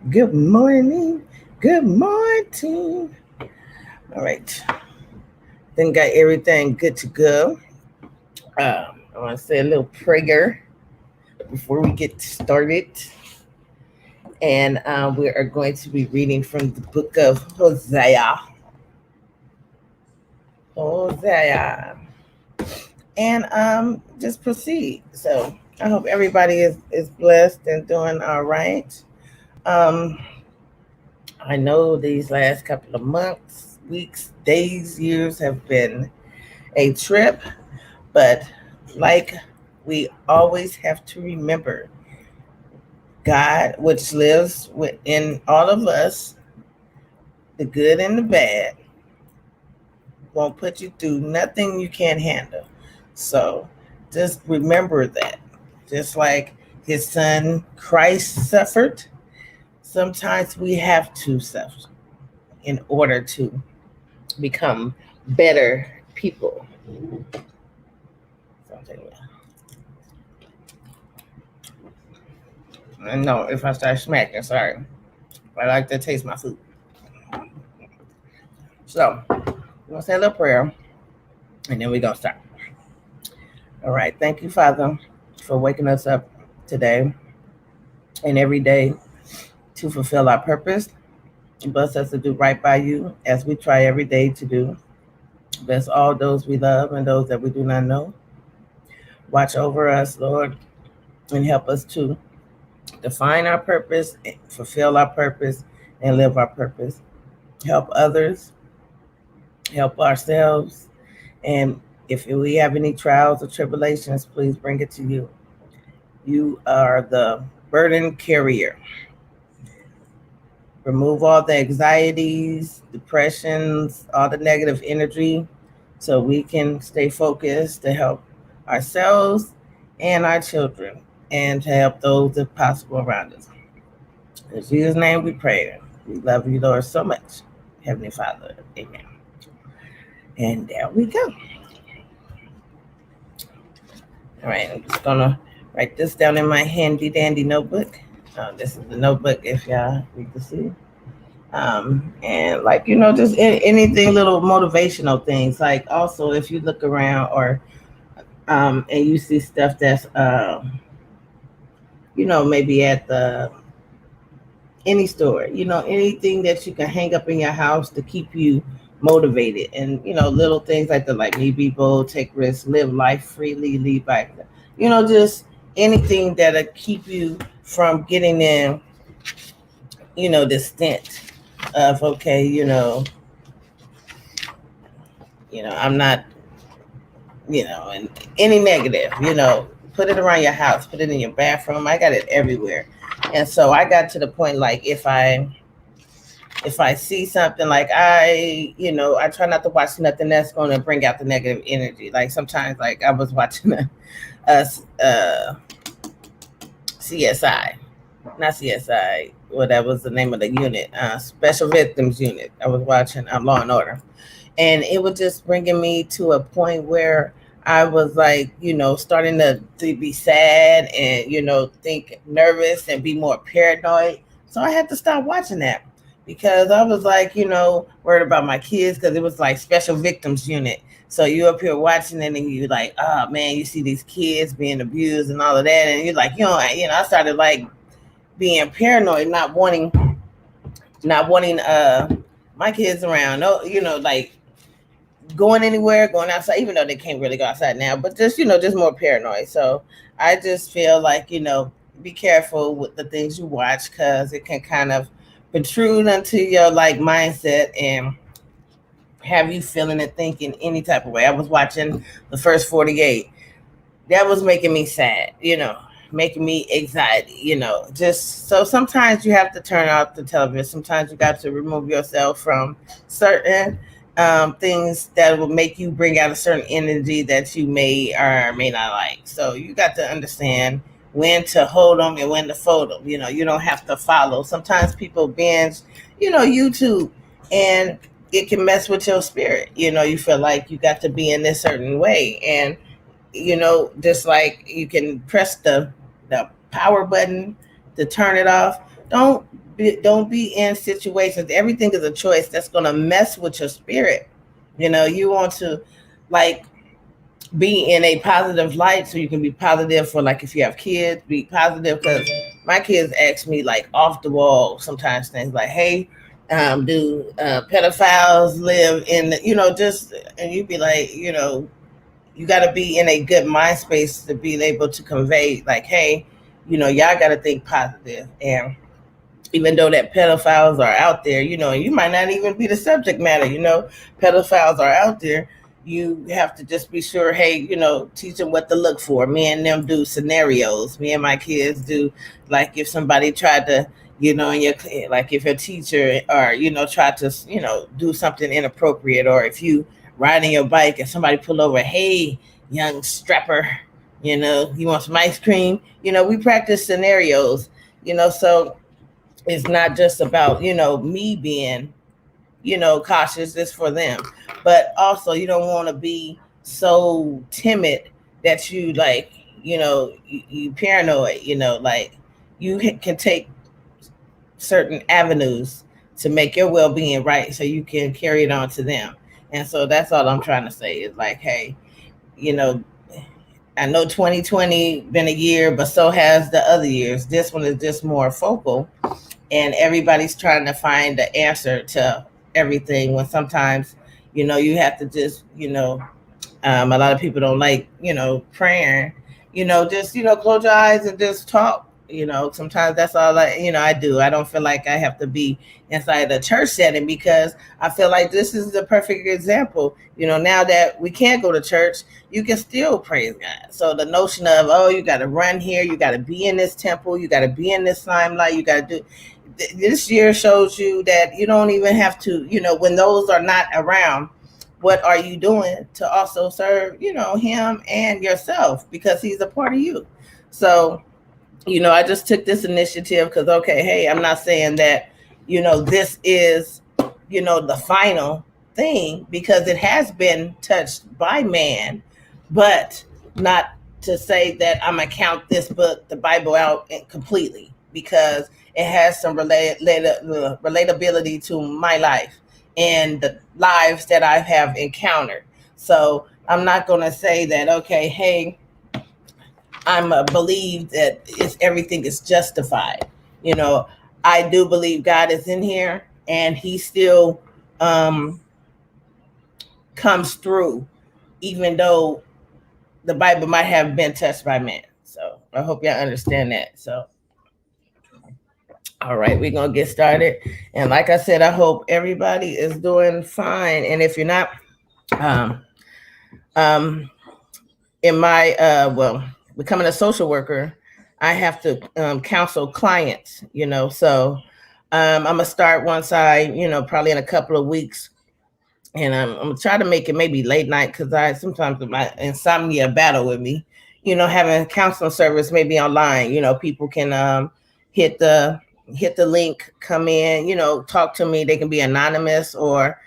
Good morning. Good morning. All right. Then got everything good to go. I want to say a little prayer before we get started. And we are going to be reading from the book of Hosea. Hosea. And just proceed. So I hope everybody is blessed and doing all right. Um, I know these last couple of months, weeks, days, years have been a trip, but like we always have to remember, God, which lives within all of us, the good and the bad, won't put you through nothing you can't handle. So just remember that. Just like his son Christ suffered, sometimes we have to suffer in order to become better people. Something. No, if I start smacking, sorry. I like to taste my food. So, we're going to say a little prayer and then we're going to start. All right. Thank you, Father, for waking us up today and every day to fulfill our purpose. Bless us to do right by you as we try every day to do. Bless all those we love and those that we do not know. Watch over us, Lord, and help us to define our purpose, fulfill our purpose, and live our purpose. Help others, help ourselves, and if we have any trials or tribulations, please bring it to you. You are the burden carrier. Remove all the anxieties, depressions, all the negative energy so we can stay focused to help ourselves and our children and to help those if possible around us. In Jesus' name we pray. We love you, Lord, so much. Heavenly Father, amen. And there we go. All right, I'm just gonna write this down in my handy dandy notebook. This is the notebook if y'all need to see. And like just anything little motivational things. Like also if you look around or and you see stuff that's maybe at the any store, anything that you can hang up in your house to keep you motivated, and little things like the like me be bold, take risks, live life freely, lead by just anything that'll keep you from getting in the stint of okay, I'm not, and any negative, put it around your house, put it in your bathroom. I got it everywhere. And so I got to the point like if I see something like I try not to watch nothing that's going to bring out the negative energy. Like sometimes like I was watching a CSI, not CSI, well that was the name of the unit, Special Victims Unit. I was watching Law and Order, and it was just bringing me to a point where I was like, starting to be sad and think nervous and be more paranoid. So I had to stop watching that because I was like, worried about my kids because it was like Special Victims Unit. So you up here watching it and you like, oh man, you see these kids being abused and all of that, and you're like, I started like being paranoid, not wanting my kids around. No, like going anywhere, going outside, even though they can't really go outside now, but just more paranoid. So I just feel like, be careful with the things you watch because it can kind of protrude into your like mindset and have you feeling and thinking any type of way. I was watching the first 48. That was making me sad, making me anxiety, just so sometimes you have to turn off the television. Sometimes you got to remove yourself from certain things that will make you bring out a certain energy that you may or may not like. So you got to understand when to hold them and when to fold them. You don't have to follow. Sometimes people binge, YouTube, and it can mess with your spirit. You feel like you got to be in this certain way, and just like you can press the power button to turn it off, don't be in situations. Everything is a choice that's going to mess with your spirit. You want to, like, be in a positive light, so you can be positive for, like, if you have kids, be positive. Because my kids ask me, like, off the wall sometimes things like, hey, do pedophiles live in just, and you'd be like, you got to be in a good mind space to be able to convey, like, hey, y'all got to think positive. And even though that pedophiles are out there, you might not even be the subject matter, pedophiles are out there. You have to just be sure, hey, teach them what to look for. Me and them do scenarios. Me and my kids do, like, if somebody tried to, in your, like, if a teacher, or, try to, do something inappropriate, or if you riding your bike and somebody pull over, hey, young strapper, you want some ice cream? We practice scenarios, so it's not just about, me being, cautious. It's for them. But also, you don't want to be so timid that you, like, you paranoid, like, you can take certain avenues to make your well-being right, so you can carry it on to them. And so that's all I'm trying to say is, like, hey, you know I know 2020 been a year, but so has the other years. This one is just more focal, and everybody's trying to find the answer to everything, when sometimes, you have to just, a lot of people don't like, praying, just, close your eyes and just talk. Sometimes that's all I do. I don't feel like I have to be inside the church setting, because I feel like this is the perfect example. Now that we can't go to church, you can still praise God. So the notion of, oh, you got to run here, you got to be in this temple, you got to be in this limelight, you got to do. This year shows you that you don't even have to, when those are not around, what are you doing to also serve, him and yourself, because he's a part of you. So, I just took this initiative because, okay, hey, I'm not saying that, this is, the final thing, because it has been touched by man, but not to say that I'm going to count this book, the Bible, out completely, because it has some relatability to my life and the lives that I have encountered. So I'm not going to say that, okay, hey, I'm a believe that everything is justified. I do believe God is in here, and he still comes through, even though the Bible might have been touched by man. So I hope y'all understand that. So, all right, we're going to get started. And like I said, I hope everybody is doing fine. And if you're not, in my, becoming a social worker, I have to counsel clients, so I'm going to start once probably in a couple of weeks. And I'm going to try to make it maybe late night, because sometimes my insomnia battle with me, having counseling service maybe online, people can hit the link, come in, talk to me. They can be anonymous, or,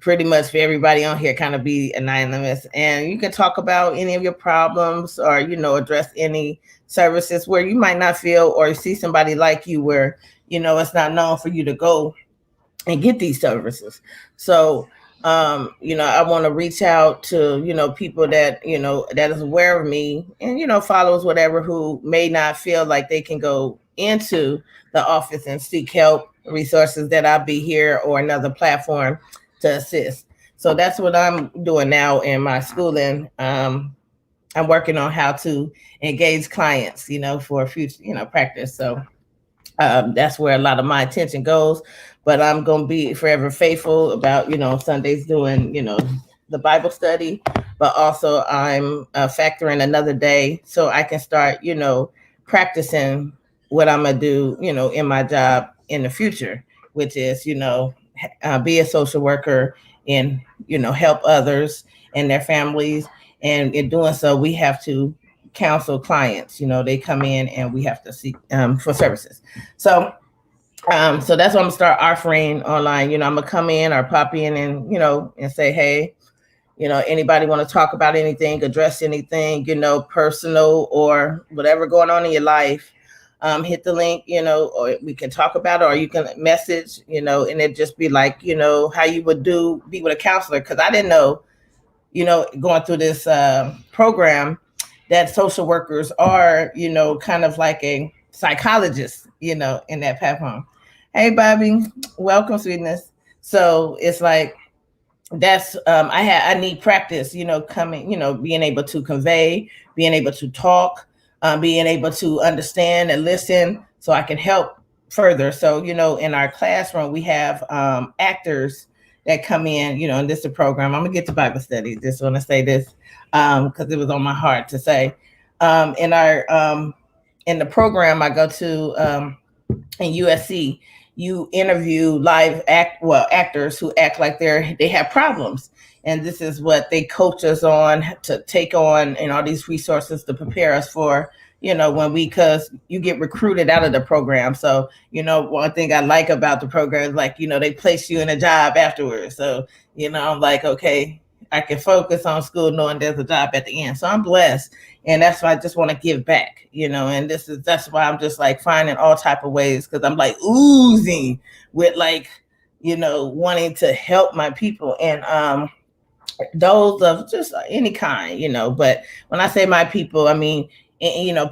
pretty much for everybody on here kind of be anonymous, and you can talk about any of your problems, or, address any services where you might not feel, or see somebody like you where, it's not known for you to go and get these services. So, I want to reach out to, people that, that is aware of me, and, follows whatever, who may not feel like they can go into the office and seek help, resources that I'll be here, or another platform to assist. So that's what I'm doing now in my schooling. I'm working on how to engage clients, for future, practice. So that's where a lot of my attention goes. But I'm going to be forever faithful about, Sundays doing, the Bible study, but also I'm factoring another day so I can start, practicing what I'm going to do, in my job in the future, which is, be a social worker and, help others and their families. And in doing so, we have to counsel clients. They come in and we have to seek for services. So that's what I'm gonna start offering online. I'm gonna come in or pop in and, and say, hey, anybody want to talk about anything, address anything, personal or whatever going on in your life. hit the link, or we can talk about it, or you can message, and it just be like, how you would be with a counselor. Cause I didn't know, going through this program that social workers are, kind of like a psychologist, in that platform. Hey, Bobby, welcome, sweetness. So it's like, that's I need practice, coming, being able to convey, being able to talk, being able to understand and listen so I can help further. So, in our classroom, we have actors that come in, this is a program. I'm gonna get to Bible study. Just want to say this because it was on my heart to say. In the program I go to in USC, you interview actors who act like they have problems, and this is what they coach us on to take on, and all these resources to prepare us for, because you get recruited out of the program. So, one thing I like about the program is like, they place you in a job afterwards. So, I'm like, okay, I can focus on school knowing there's a job at the end. So I'm blessed. And that's why I just want to give back, and that's why I'm just like finding all type of ways, because I'm like oozing with like, wanting to help my people, and those of just any kind, but when I say my people, I mean,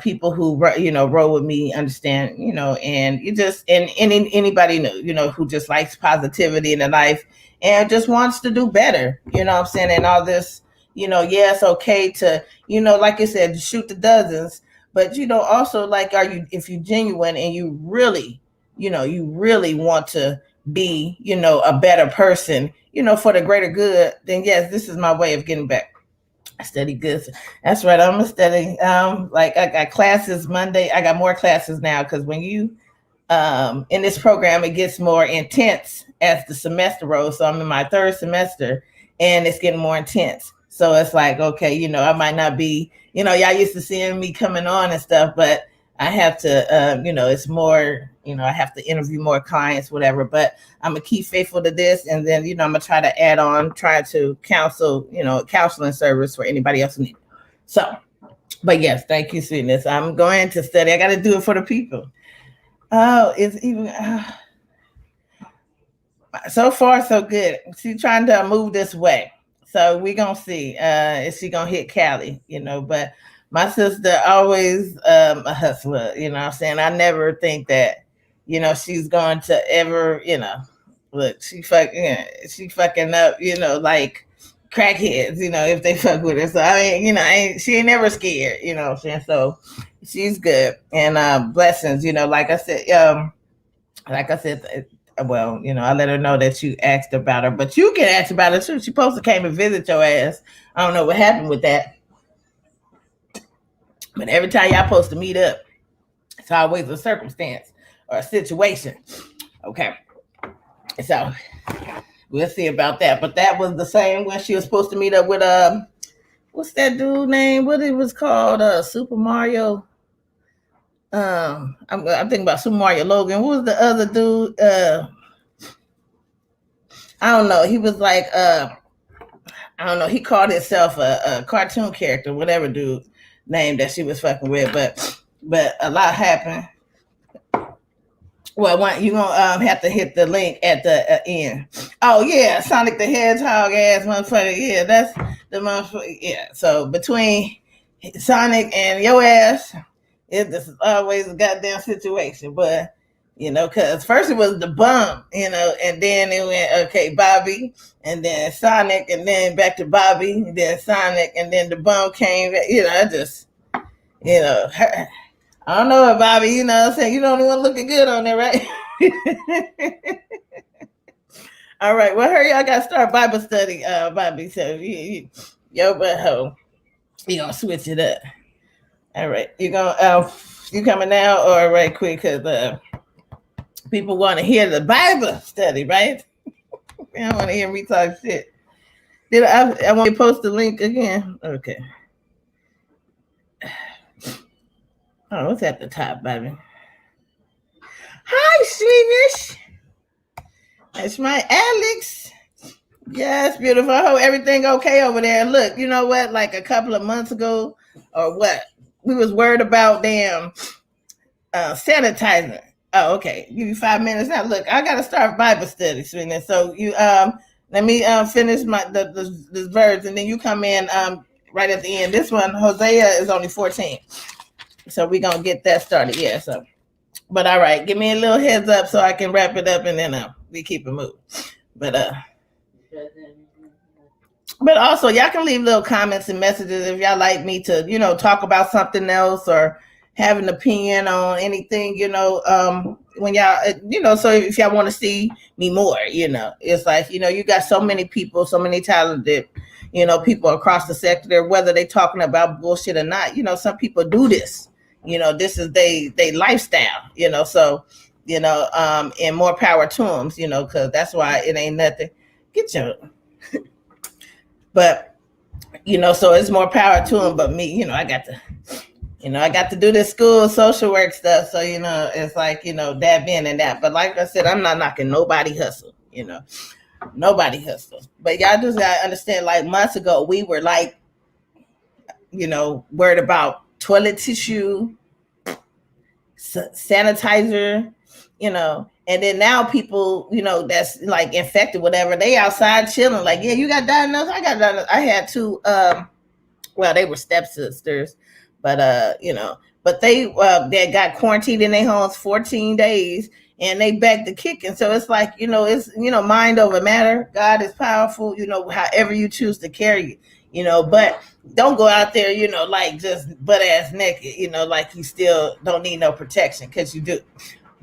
people who, roll with me, understand, and you just, and anybody, who just likes positivity in their life and just wants to do better, what I'm saying, and all this, yeah, it's okay to, like you said, shoot the dozens, but, also like, if you're genuine and you really, you really want to be, a better person, for the greater good, then yes, this is my way of getting back. I study good. That's right. I'm gonna study. Like I got classes Monday. I got more classes now, because when you in this program, it gets more intense as the semester rolls. So I'm in my third semester, and it's getting more intense. So it's like, okay, I might not be, y'all used to seeing me coming on and stuff, but I have to, it's more, I have to interview more clients, whatever, but I'm gonna keep faithful to this. And then, I'm gonna try to add on, try to counsel, counseling service for anybody else who needs. So, but yes, thank you, sweetness. I'm going to study. I got to do it for the people. Oh, it's even, so far so good. She's trying to move this way. So we're going to see, is she going to hit Cali, but my sister always a hustler, what I'm saying? I never think that, she's going to ever, look, she fucking up, like crackheads, if they fuck with her. So I mean, she ain't never scared, what I'm saying? So she's good. And blessings, like I said, well, I let her know that you asked about her, but you can ask about her too. She supposed to came and visit your ass. I don't know what happened with that. But every time y'all supposed to meet up, it's always a circumstance or a situation. Okay. So we'll see about that. But that was the same when she was supposed to meet up with what's that dude name? What it was called? Super Mario. I'm thinking about Super Mario Logan. What was the other dude? I don't know. He was like I don't know. He called himself a cartoon character, whatever dude name that she was fucking with. But a lot happened. Well, you're gonna have to hit the link at the end. Oh yeah, Sonic the Hedgehog ass motherfucker. Yeah, that's the motherfucker. Yeah. So between Sonic and your ass, this is always a goddamn situation. But because first it was the bum, and then it went, okay, Bobby, and then Sonic, and then back to Bobby, and then Sonic, and then the bum came. I just, I don't know, Bobby, what I'm saying? You don't even looking good on there, right? All right, well, hurry, I got to start Bible study, Bobby. So, yo, but ho, you going to switch it up. All right, you coming now or right quick? Because people want to hear the Bible study, right? They don't want to hear me talk shit. I want to post the link again? Okay. Oh, what's at the top, baby? Hi, sweetness. That's my Alex. Yes, beautiful. I hope everything okay over there. Look, you know what? Like a couple of months ago, or what? We was worried about damn sanitizer. Oh, okay. Give you 5 minutes. Now, look, I got to start Bible study, sweetie. So you let me finish my the verse, and then you come in right at the end. This one, Hosea, is only 14, so we're gonna get that started. Yeah. So, but all right, give me a little heads up so I can wrap it up, and then we keep it moving. But also y'all can leave little comments and messages if y'all like me to, talk about something else or have an opinion on anything, when y'all, so if y'all want to see me more, it's like, you got so many people, so many talented, people across the sector, whether they talking about bullshit or not, some people do this, this is they lifestyle, so, and more power to them, because that's why it ain't nothing. Get your But so it's more power to them. But me, I got to do this school social work stuff. So it's like that being and that. But like I said, I'm not knocking nobody hustle. Nobody hustle. But y'all just gotta understand. Like months ago, we were like, worried about toilet tissue, sanitizer, and then now people, that's like infected, whatever, they outside chilling. Like, yeah, you got diagnosed. I got diagnosed. I had two, well, they were stepsisters, but but they got quarantined in their homes 14 days, and they back to kicking. So it's like, it's mind over matter. God is powerful. However you choose to carry it, but don't go out there, like just butt ass naked, like you still don't need no protection, because you do.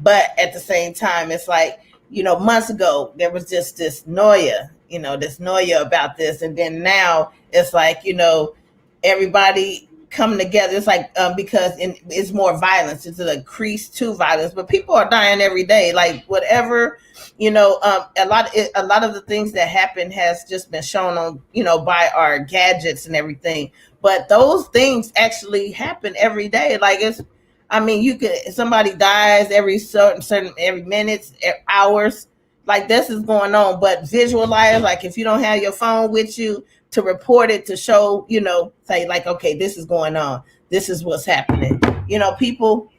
But at the same time, it's like, months ago, there was just this noia about this. And then now it's like, everybody coming together. It's like, because it's more violence. It's an increase to violence, but people are dying every day. Like whatever, a lot of the things that happen has just been shown on, by our gadgets and everything. But those things actually happen every day. Like somebody dies every certain every minutes, hours, like this is going on. But visualize, like if you don't have your phone with you to report it, to show, say like, okay, this is going on, this is what's happening. People,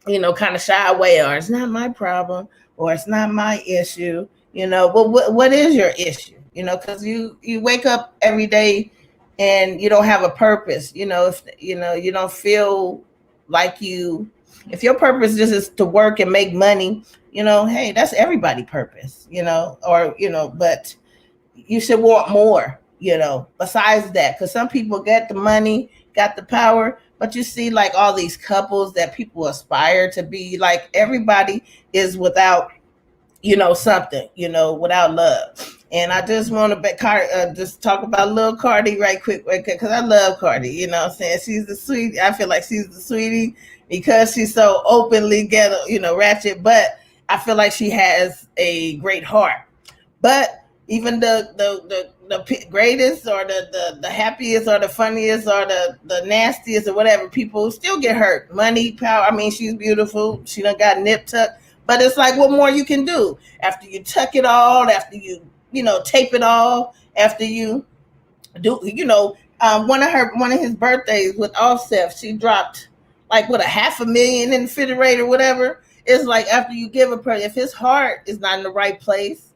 kind of shy away, or it's not my problem, or it's not my issue. But what is your issue? Because you wake up every day and you don't have a purpose. If you don't feel like if your purpose just is to work and make money, hey, that's everybody's purpose, but you should want more, besides that, because some people get the money, got the power, but you see like all these couples that people aspire to be like, everybody is without, something, without love. And I just want to just talk about Lil Cardi right quick, because I love Cardi. I'm saying, she's the sweetie. I feel like she's the sweetie because she's so openly ghetto, ratchet. But I feel like she has a great heart. But even the greatest, or the happiest, or the funniest, or the nastiest, or whatever, people still get hurt. Money, power. I mean, she's beautiful. She done got nip tucked. But it's like, what more you can do after you tuck it all, after you tape it all, after you do, one of his birthdays with Offset, she dropped like what, $500,000 in the refrigerator, whatever. It's like, after you give a person, if his heart is not in the right place,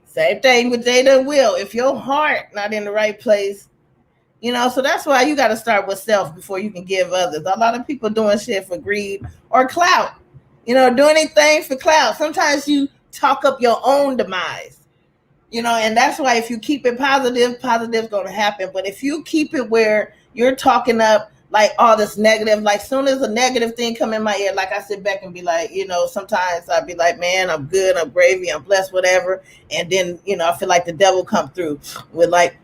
same thing with Jada Will. If your heart not in the right place, so that's why you got to start with self before you can give others. A lot of people doing shit for greed or clout, do anything for clout. Sometimes you talk up your own demise. And that's why if you keep it positive's going to happen. But if you keep it where you're talking up like all this negative, like soon as a negative thing come in my ear, like I sit back and be like, sometimes I'd be like, man, I'm good, I'm gravy, I'm blessed, whatever. And then, I feel like the devil come through with like,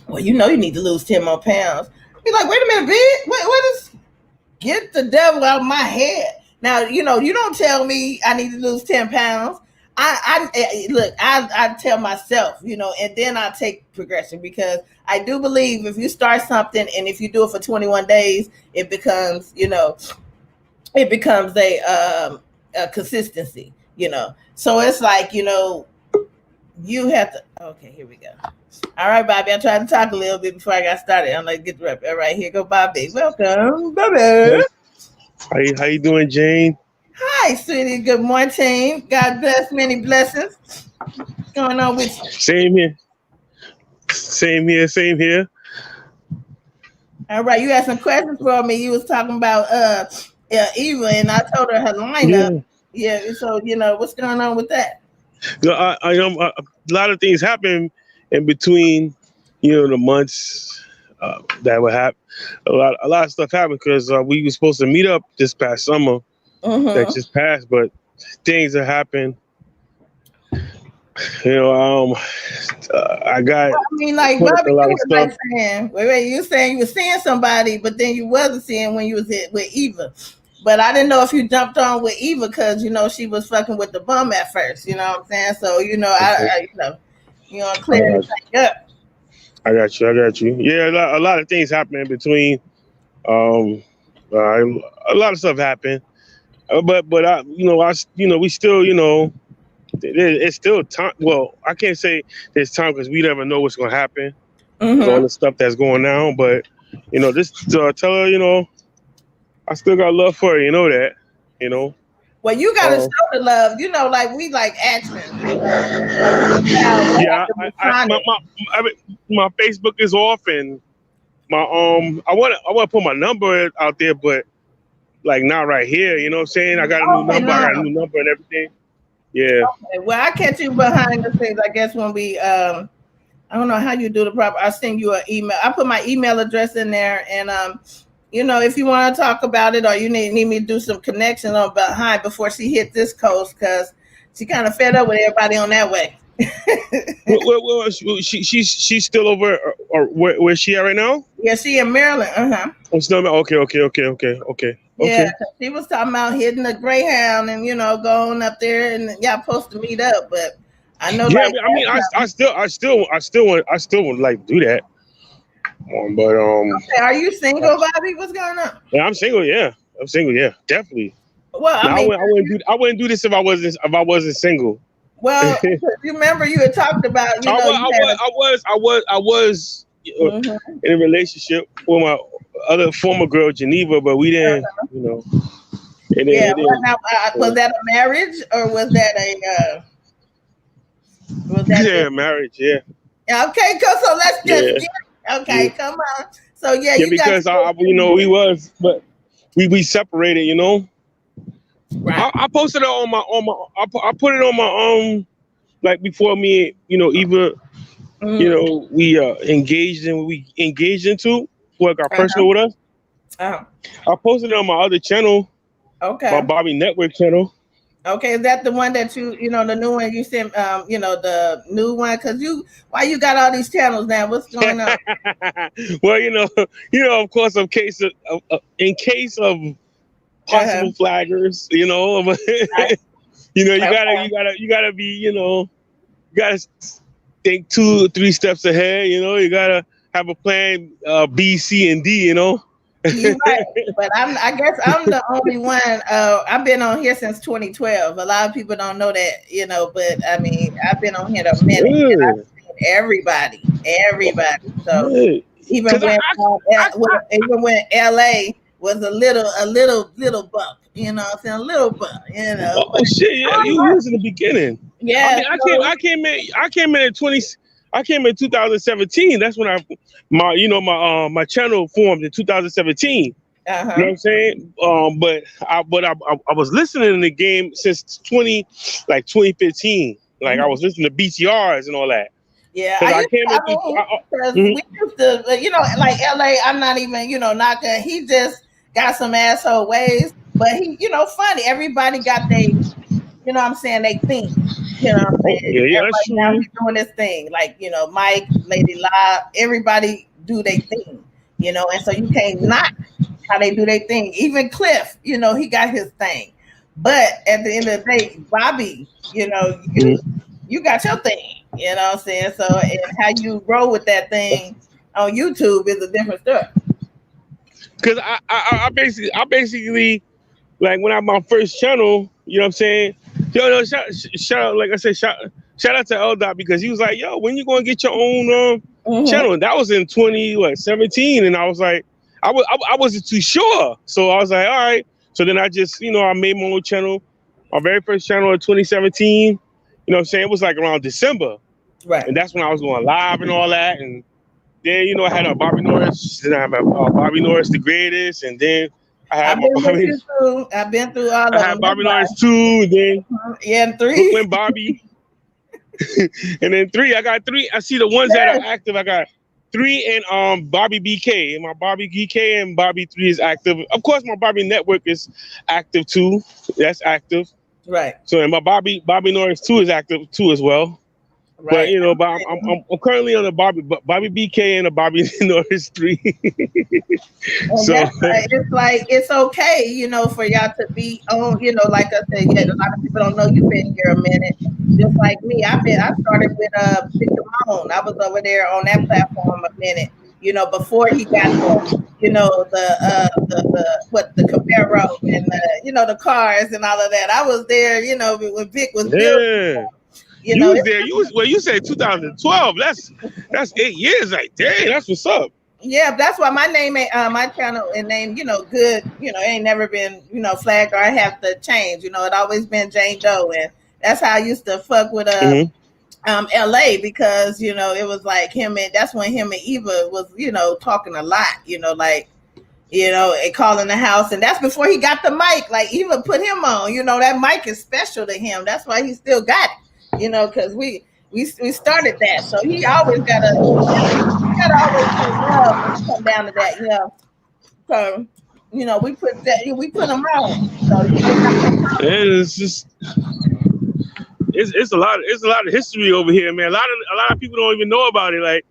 well, you need to lose 10 more pounds. I'd be like, wait a minute, bitch, what is, get the devil out of my head. Now, you don't tell me I need to lose 10 pounds. I tell myself, and then I take progression, because I do believe if you start something and if you do it for 21 days, it becomes, a consistency, So it's like, you have to, okay, here we go. All right, Bobby, I tried to talk a little bit before I got started. I'm like, get the rep. All right, here go Bobby. Welcome, Bobby. How you doing, Jane? Hi, sweetie. Good morning. God bless. Many blessings. What's going on with you? Same here. Same here. Same here. All right. You had some questions for me. You was talking about Eva, and I told her her lineup. Yeah. Yeah. So what's going on with that? No, a lot of things happen in between, the months that would happen. A lot of stuff happened because we were supposed to meet up this past summer that Mm-hmm. just passed, but things that happened. You know, I got I mean, like put up Bobby, a you lot of were stuff. like saying, wait, you saying you were seeing somebody, but then you wasn't seeing when you was with Eva. But I didn't know if you jumped on with Eva because she was fucking with the bum at first. You know what I'm saying? So clear I got everything up. I got you. I got you. Yeah, a lot of things happen in between. Um, a lot of stuff happened, but we still, it's still time. Well, I can't say there's time because we never know what's gonna happen with all Mm-hmm. the stuff that's going on. But just tell her, I still got love for her. You know that, you know. Well, you gotta Uh, show the love. Like we like action. Like me and Val, we have yeah, to be trying to. I mean, my Facebook is off and my I want to put my number out there, but like not right here. You know what I'm saying? I got a new Okay, number. I no. got a new number and everything. Yeah. Well, I catch you behind the scenes. I guess when we I don't know how you do the proper. I'll send you an email. I put my email address in there, and if you want to talk about it or you need me to do some connections on behind before she hit this coast, because she kind of fed up with everybody on that way. She's still over, or where's she at right now? Yeah, she in Maryland. Oh, still, okay. Yeah, she was talking about hitting the Greyhound and going up there and y'all supposed to meet up, but I know Yeah, like I mean, I still would like to do that. But are you single, Bobby? What's going on? yeah, I'm single. Yeah, I'm single. Yeah, definitely. Well, I Now mean, I wouldn't do this if I wasn't single. well, you remember you had talked about you had a I was mhm. in a relationship with my other former girl Geneva, but we didn't, Yeah. it didn't. Was that a marriage or was that Yeah, just marriage. Yeah, okay? So let's just yeah, get okay. yeah, Come on. So yeah, yeah. you got Because we was, but we separated. right. I posted it I put it on my like before me, even Mm-hmm. we engaged into what got Uh-huh. personal with us. Uh-huh. I posted it on my other channel, my Okay. Bobby Network channel. Okay, is that the one that the new one you sent, the new one? Because why you got all these channels now? What's going on? Well, of course, in case of Uh-huh. possible flaggers, Right. Okay. you gotta be, you gotta think 2 or 3 steps ahead. You gotta have a plan B, C, and D. You right, but I guess I'm the only one. I've been on here since 2012. A lot of people don't know that, but I mean, I've been on here a minute, and Good, I've seen everybody. So good. even Cause when I even when LA was a little bump, what I'm saying, a little bump. But oh shit, yeah, you was in the beginning. I yeah, mean, so I came in at 20. I came in 2017. That's when my channel formed in 2017. You know what uh-huh. I'm saying? But I was listening to the game since 2015. Like I Mhm. was listening to BTRs and all that. Yeah, Cause I I used came to, I in through. mean, because we used to, like LA, I'm not even, knocking. He just got some asshole ways, but he, funny. Everybody got what I'm saying, they thing. You know what I'm Oh saying? yeah, yeah, that's Everybody now true. he's doing this thing. Like, Mike, Lady Live, everybody do their thing, and so you can't knock how they do their thing. Even Cliff, he got his thing. But at the end of the day, Bobby, you got your thing, what I'm saying? So and how you roll with that thing on YouTube is a different story. Cause I basically like when I had my first channel, you know what I'm saying? Yo, no, shout out, like I said, shout out to L Dot because he was like, yo, when you gonna get your own Mm-hmm. channel? And that was in 2017, and I was like, I wasn't too sure, so I was like, all right. So then I just, I made my own channel. My very first channel in 2017. You know what I'm saying? It was like around December. Right. And that's when I was going live and all that. And then, I had a Bobby Norris. Then I had Bobby Norris the Greatest. And then I had I've my been with Bobby. you through. I've been through all I of had them. Bobby Norris 2. And then Yeah, and 3. Brooklyn Bobby. And then 3. I got 3. I see the ones that are active. I got 3 and Bobby BK. And my Bobby BK and Bobby 3 is active. Of course, my Bobby Network is active too. That's active. Right. So and my Bobby Norris 2 is active too as well. Right. But I'm currently on a Bobby BK and a Bobby Norris 3. And So it's like it's okay, for y'all to be on, like I said, yeah, a lot of people don't know you've been here a minute. Just like me, I started with Victor Mahone. I was over there on that platform a minute, before he got the Camaro and the cars and all of that. I was there, when Vic was building. yeah. You was there. You said 2012. That's 8 years. Like, dang, that's what's up. Yeah, that's why my name ain't my channel and name, good, ain't never been, flagged or I have to change. It always been Jane Doe, and that's how I used to fuck with LA because it was like him and that's when him and Eva was, talking a lot, and calling the house, and that's before he got the mic. Like Eva put him on, that mic is special to him. That's why he still got it, because we started that. So he always gotta always come down to that, So we put him on. So it's just it's a lot of history over here, man. A lot of people don't even know about it. Like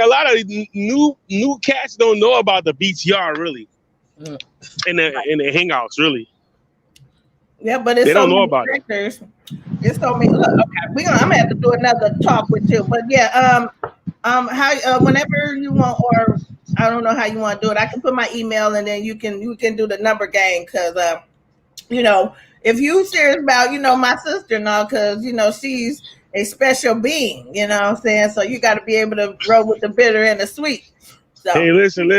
a lot of new cats don't know about the BTR really, in the hangouts really. Yeah, but it's they don't know about characters. It's so many. Look, okay, I'm gonna have to do another talk with you. But yeah, how whenever you want, or I don't know how you want to do it. I can put my email and then you can do the number game because if you serious about my sister-in-law because she's a special being. You know what I'm saying? So you got to be able to grow with the bitter and the sweet. So hey, listen.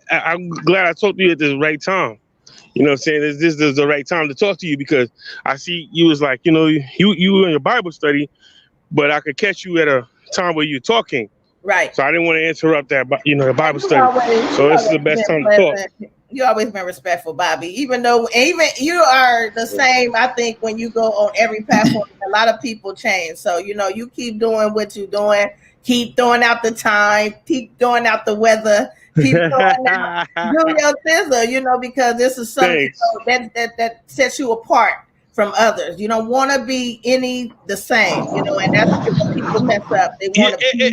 I'm glad I talked to you at the right time. You know what I'm saying? This is the right time to talk to you because I see you was like, you in your Bible study, but I could catch you at a time where you're talking. Right. So I didn't want to interrupt that, the Bible study. So this is the best time to talk. You always been respectful, Bobby. Even you are the same. I think when you go on every platform, a lot of people change. So you keep doing what you're doing. Keep throwing out the time. Keep throwing out the weather. Keep throwing out. Do your thizzle, because this is something that sets you apart from others. You don't want to be the same, and that's what people mess up. They want to be.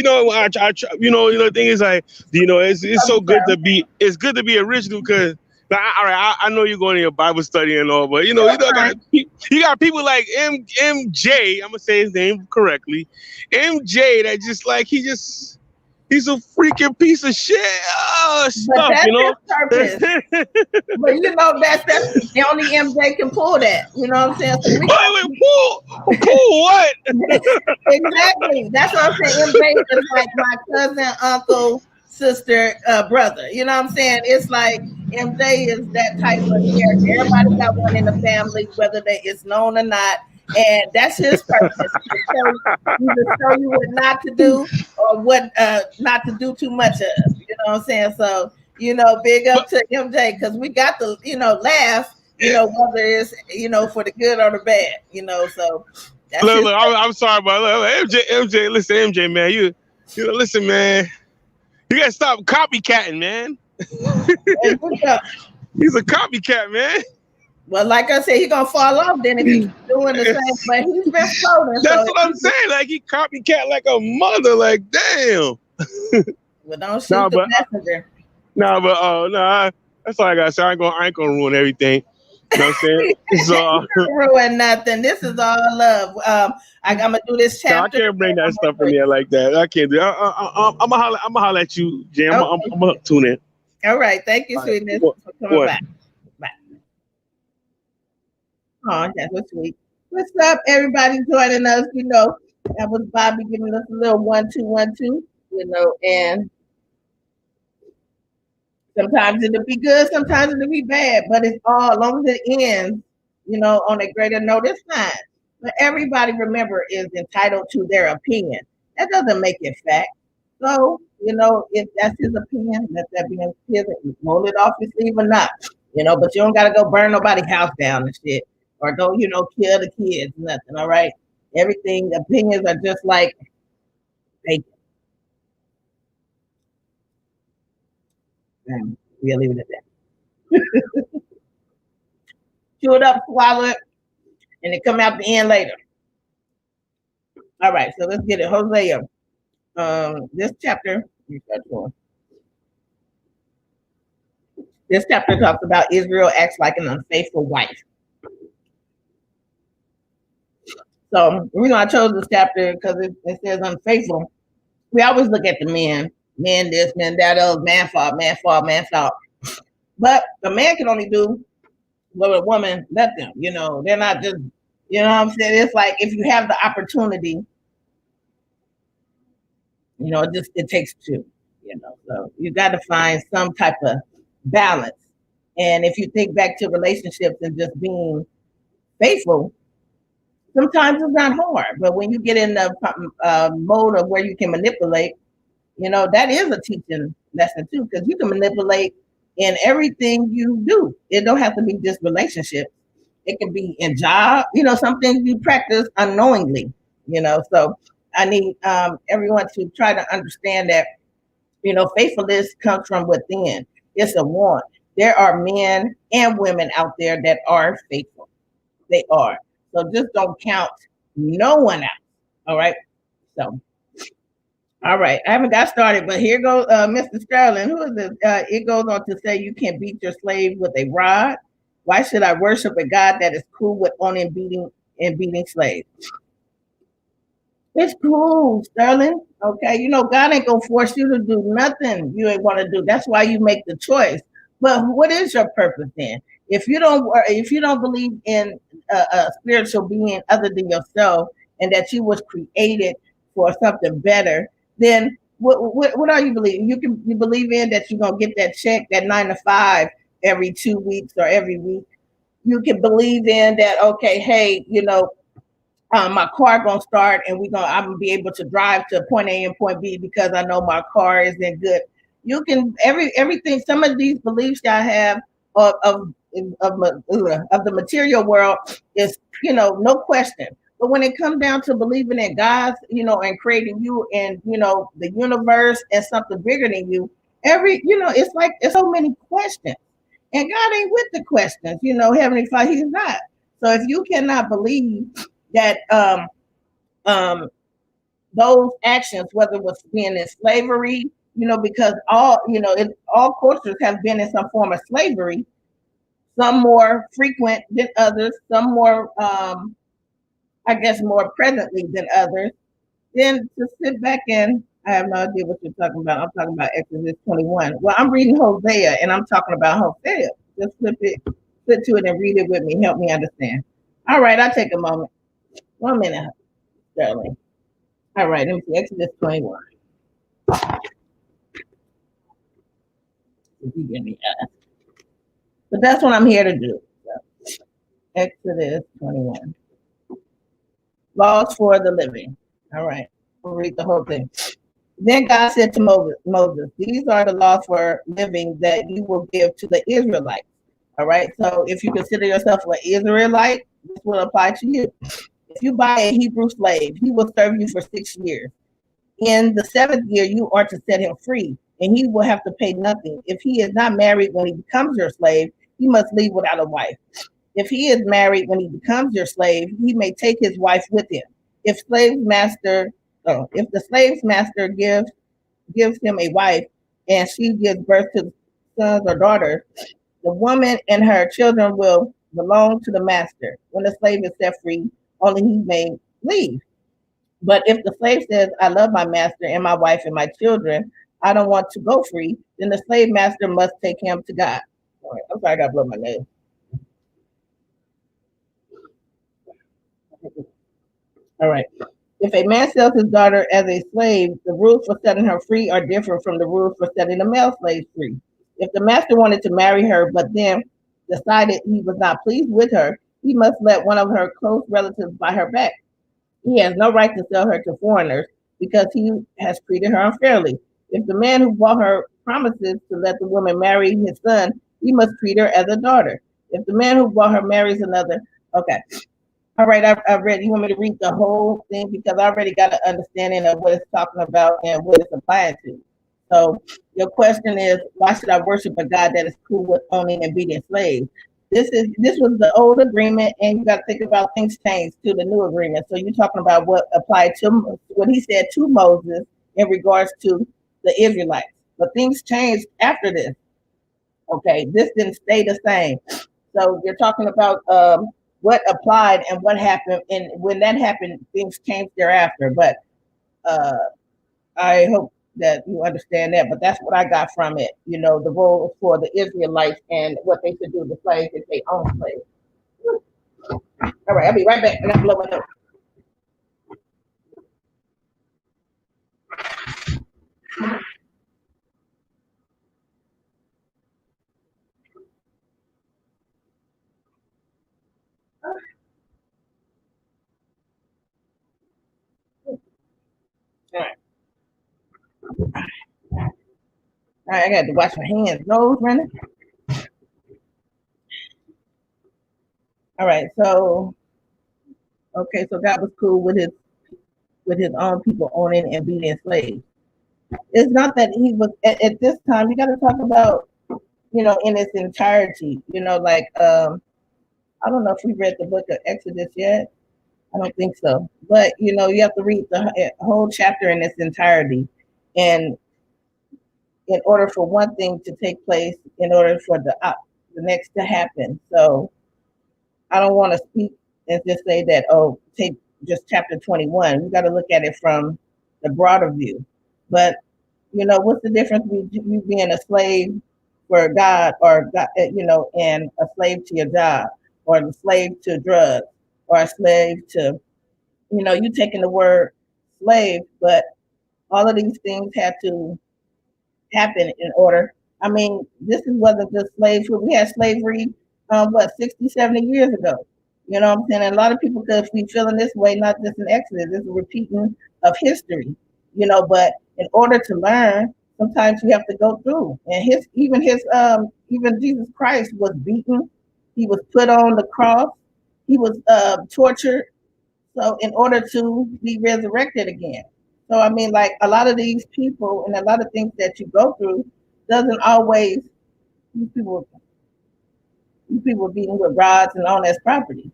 The thing is like, it's so good to be. It's good to be original because. I know you're going to your Bible study and all, but you got people like MJ. I'm gonna say his name correctly, MJ. That just like he's a freaking piece of shit stuff, His purpose. But that's the only MJ can pull that. You know what I'm saying? So pull what? Exactly. That's what I'm saying. MJ is like my cousin, uncle, sister, brother. You know what I'm saying? It's like MJ is that type of character. Everybody got one in the family, whether it's known or not. And that's his purpose. To show you what not to do or what not to do too much of. You know what I'm saying? So, big up to MJ because we got to, laugh, whether it's, for the good or the bad, so. Look, I'm sorry, but MJ, listen, MJ, man, you listen, man, you gotta stop copycatting, man. He's a copycat, man. Well, like I said, he's gonna fall off then if he's doing the same. But he's been floating. That's what I'm saying. Like he copycat like a mother. Like damn. Well, don't shoot the messenger. That's all I gotta say. I ain't gonna ruin everything. You know what I'm saying? So ruin nothing. This is all love. I'm gonna do this chapter. I can't bring that stuff in there like that. I can't do. I'm gonna holler at you, Jay. I'm gonna tune in. All right. Thank you, sweetness, for coming back. Oh, that was sweet. What's up, everybody joining us? That was Bobby giving us a little 1-2-1-2, and Sometimes it'll be good, sometimes it'll be bad, but it's all as long as it ends, on a greater note, it's fine. But everybody, remember, is entitled to their opinion. That doesn't make it fact. So, if that's his opinion, let that be his, roll it off your sleeve or not. But you don't gotta go burn nobody's house down and shit. Or go, kill the kids, nothing, all right? Everything, opinions are just like bacon. We'll leave it at that. Chew it up, swallow it, and it come out the end later. All right, so let's get it. Hosea. This chapter, talks about Israel acts like an unfaithful wife. So the reason I chose this chapter because it says unfaithful. We always look at the men this, men that, oh, man fault. But a man can only do what a woman let them. They're not just, what I'm saying? It's like if you have the opportunity, it takes two. So you got to find some type of balance. And if you think back to relationships and just being faithful, sometimes it's not hard. But when you get in the mode of where you can manipulate, that is a teaching lesson too, because you can manipulate in everything you do. It don't have to be just relationships. It can be in job, some things you practice unknowingly, so I need everyone to try to understand that, faithfulness comes from within. It's a want. There are men and women out there that are faithful. They are. So just don't count no one out. All right. So, all right. I haven't got started, but here goes Mr. Sterling. Who is this? It goes on to say, you can beat your slave with a rod. Why should I worship a God that is cool with owning, beating slaves? It's cool, Sterling. Okay, God ain't gonna force you to do nothing you ain't want to do. That's why you make the choice. But what is your purpose then? If you don't believe in a spiritual being other than yourself, and that you was created for something better, then what are you believing? You believe in that you're gonna get that check, that 9 to 5 every 2 weeks or every week. You can believe in that. Okay, hey, my car gonna start, and I'm gonna be able to drive to point A and point B because I know my car is in good. You can everything. Some of these beliefs I have of the material world is no question. But when it comes down to believing in God, and creating you and the universe and something bigger than you, it's like there's so many questions, and God ain't with the questions. Heavenly Father, He's not. So if you cannot believe that those actions, whether it was being in slavery, because all cultures have been in some form of slavery, some more frequent than others, some more, I guess, more presently than others. Then to sit back and I have no idea what you're talking about. I'm talking about Exodus 21. Well, I'm reading Hosea, and I'm talking about Hosea. Just flip to it and read it with me. Help me understand. All right, I'll take a moment. 1 minute, Sterling. All right, let me see. Exodus 21. But that's what I'm here to do. So, Exodus 21. Laws for the living. All right, we'll read the whole thing. Then God said to Moses, these are the laws for living that you will give to the Israelites. All right, so if you consider yourself an Israelite, this will apply to you. If you buy a Hebrew slave, he will serve you for 6 years. In the 7th year, you are to set him free, and he will have to pay nothing. If he is not married when he becomes your slave, he must leave without a wife. If he is married when he becomes your slave, he may take his wife with him. If the slave's master gives him a wife, and she gives birth to sons or daughters, the woman and her children will belong to the master. When the slave is set free, only he may leave. But if the slave says, I love my master and my wife and my children, I don't want to go free, then the slave master must take him to God. All right, I'm sorry, I got to blow my nose. All right. If a man sells his daughter as a slave, the rules for setting her free are different from the rules for setting a male slave free. If the master wanted to marry her, but then decided he was not pleased with her, he must let one of her close relatives buy her back. He has no right to sell her to foreigners because he has treated her unfairly. If the man who bought her promises to let the woman marry his son, he must treat her as a daughter. If the man who bought her marries another, okay. All right, I read. You want me to read the whole thing because I already got an understanding of what it's talking about and what it's applied to. So your question is, why should I worship a God that is cool with owning and beating slaves? This was the old agreement, and you got to think about things changed to the new agreement. So you're talking about what applied to what he said to Moses in regards to the Israelites. But things changed after this. Okay, this didn't stay the same. So you're talking about what applied and what happened, and when that happened, things changed thereafter. But uh, I hope that you understand that. But that's what I got from it. You know, the role for the Israelites and what they should do with the slaves if they own slaves. All right, I'll be right back. And I'm blowing up. All right. All right, I got to wash my hands. Nose running. All right, so okay, so God was cool with his own people owning and being slaves. It's not that he was at this time. You got to talk about in its entirety. Like I don't know if we read the book of Exodus yet. I don't think so. But you have to read the whole chapter in its entirety, and in order for one thing to take place, in order for the next to happen. So I don't want to speak and just say that, oh, take just chapter 21. We got to look at it from the broader view. But what's the difference between you being a slave for God, or God, and a slave to your job, or a slave to drugs, or a slave to, you taking the word slave, but all of these things had to happen in order. I mean, wasn't just slaves. We had slavery, 60, 70 years ago. You know what I'm saying? And a lot of people could be feeling this way, not just in Exodus, this is a repeating of history, but in order to learn, sometimes you have to go through. And even Jesus Christ was beaten, he was put on the cross, he was tortured, so in order to be resurrected again. So I mean, like a lot of these people and a lot of things that you go through doesn't always these people these people beating with rods and on as property.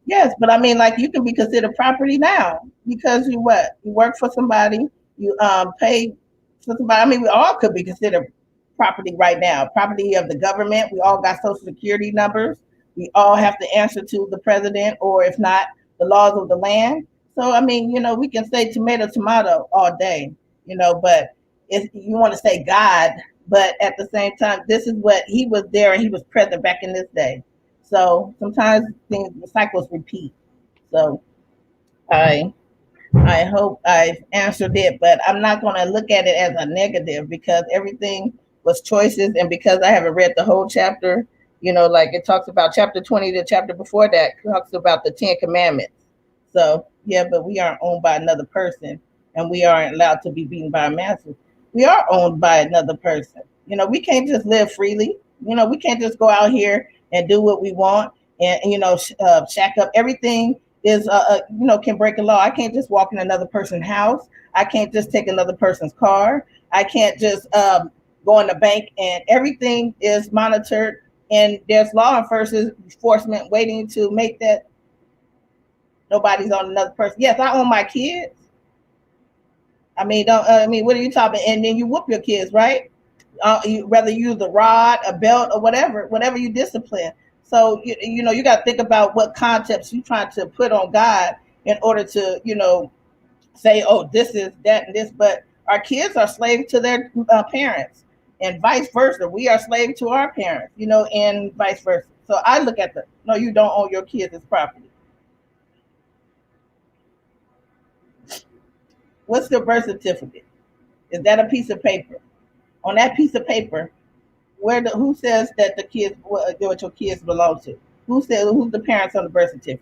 Yes, but I mean, like you can be considered property now because you work for somebody, you pay for somebody. I mean, we all could be considered property right now, property of the government. We all got social security numbers. We all have to answer to the president, or if not, the laws of the land. So I mean, we can say tomato, tomato all day, but if you want to say God, but at the same time, this is what he was there and he was present back in this day. So sometimes the cycles repeat. So I I hope I've answered it, but I'm not going to look at it as a negative because everything was choices, and because I haven't read the whole chapter, like it talks about chapter 20, the chapter before that talks about the 10 Commandments. So yeah, but we aren't owned by another person, and we aren't allowed to be beaten by a master. We are owned by another person. We can't just live freely. We can't just go out here and do what we want and shack up everything is can break a law. I can't just walk in another person's house. I can't just take another person's car. I can't just go in the bank, and everything is monitored, and there's law enforcement waiting to make that nobody's on another person. Yes, I own my kids. I mean, don't I mean, what are you talking? And then you whoop your kids, right? Whether you use a rod, a belt, or whatever you discipline. So you got to think about what concepts you trying to put on God in order to say, oh, this is that and this. But our kids are slaves to their parents, and vice versa. We are slaves to our parents, and vice versa. So I look at no, you don't own your kids as property. What's your birth certificate? Is that a piece of paper? On that piece of paper, Who says that the kids what your kids belong to? Who says who's the parents on the birth certificate?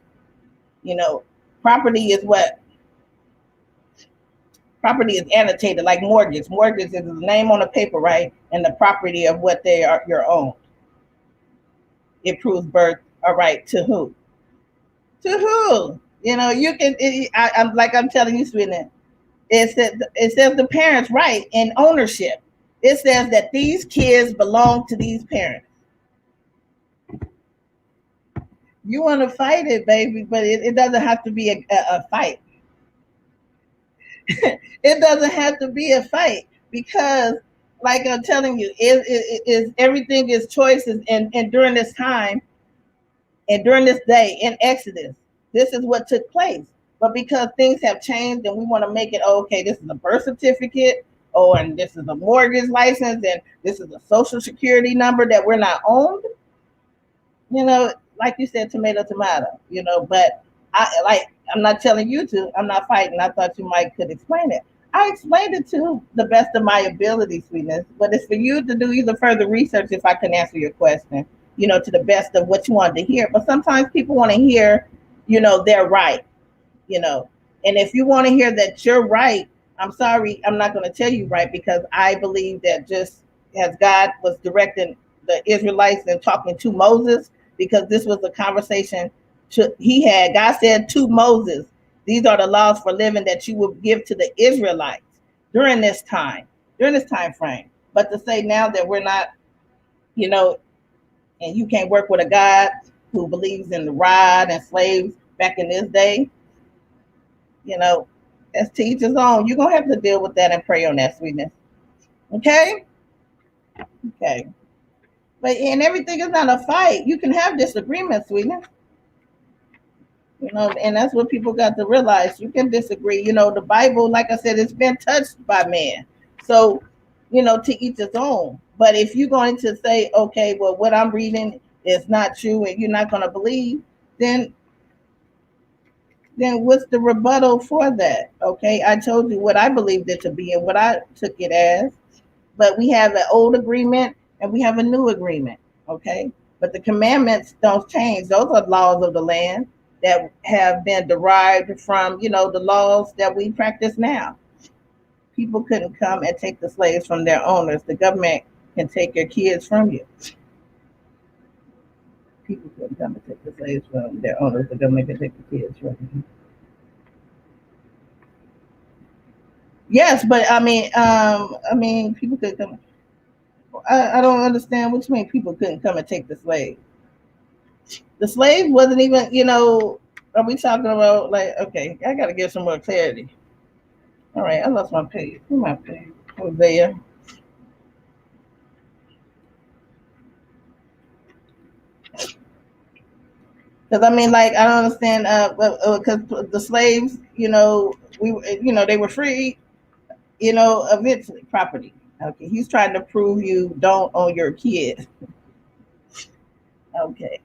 You know, property is what property is annotated like mortgage. Mortgage is the name on the paper, right? And the property of what they are your own. It proves birth a right to who? To who? You know, you can. I'm like I'm telling you, Sweden. It says the parents' right in ownership. It says that these kids belong to these parents. You want to fight it, baby, but it doesn't have to be a fight. It doesn't have to be a fight because, like I'm telling you, is everything is choices, and during this time and during this day in Exodus, this is what took place. But because things have changed and we want to make it, oh, okay, this is a birth certificate, oh, and this is a mortgage license, and this is a social security number that we're not owned, you know, like you said, tomato, tomato, you know, but I'm not telling you to, I'm not fighting. I thought you might could explain it. I explained it to the best of my ability, sweetness, but it's for you to do either further research if I can answer your question, you know, to the best of what you wanted to hear. But sometimes people want to hear, you know, they're right, you know, and if you want to hear that you're right, I'm sorry, I'm not going to tell you right because I believe that just as God was directing the Israelites and talking to Moses, because this was a conversation he had. God said to Moses, these are the laws for living that you will give to the Israelites during this time frame. But to say now that we're not, you know, and you can't work with a God who believes in the rod and slaves back in this day, you know, as to each his own. You're gonna have to deal with that and pray on that, sweetness. Okay? Okay. But and everything is not a fight. You can have disagreements, sweetness. You know, and that's what people got to realize. You can disagree. You know, the Bible, like I said, it's been touched by man. So, you know, to each his own. But if you're going to say, okay, well, what I'm reading is not true and you're not going to believe, then what's the rebuttal for that? Okay, I told you what I believed it to be and what I took it as. But we have an old agreement and we have a new agreement. Okay, but the commandments don't change. Those are laws of the land that have been derived from, you know, the laws that we practice now. People couldn't come and take the slaves from their owners. The government can take your kids from you. People couldn't come and take the slaves from their owners. The government can take the kids from you. Yes, but I mean, people could come. I don't understand what you mean. People couldn't come and take the slaves. The slave wasn't even, you know. Are we talking about like? Okay, I got to get some more clarity. All right, I lost my page. Where's my page? Hosea. Because I mean, like, I don't understand. Because the slaves, you know, you know, they were free, you know, eventually property. Okay, he's trying to prove you don't own your kid. Okay,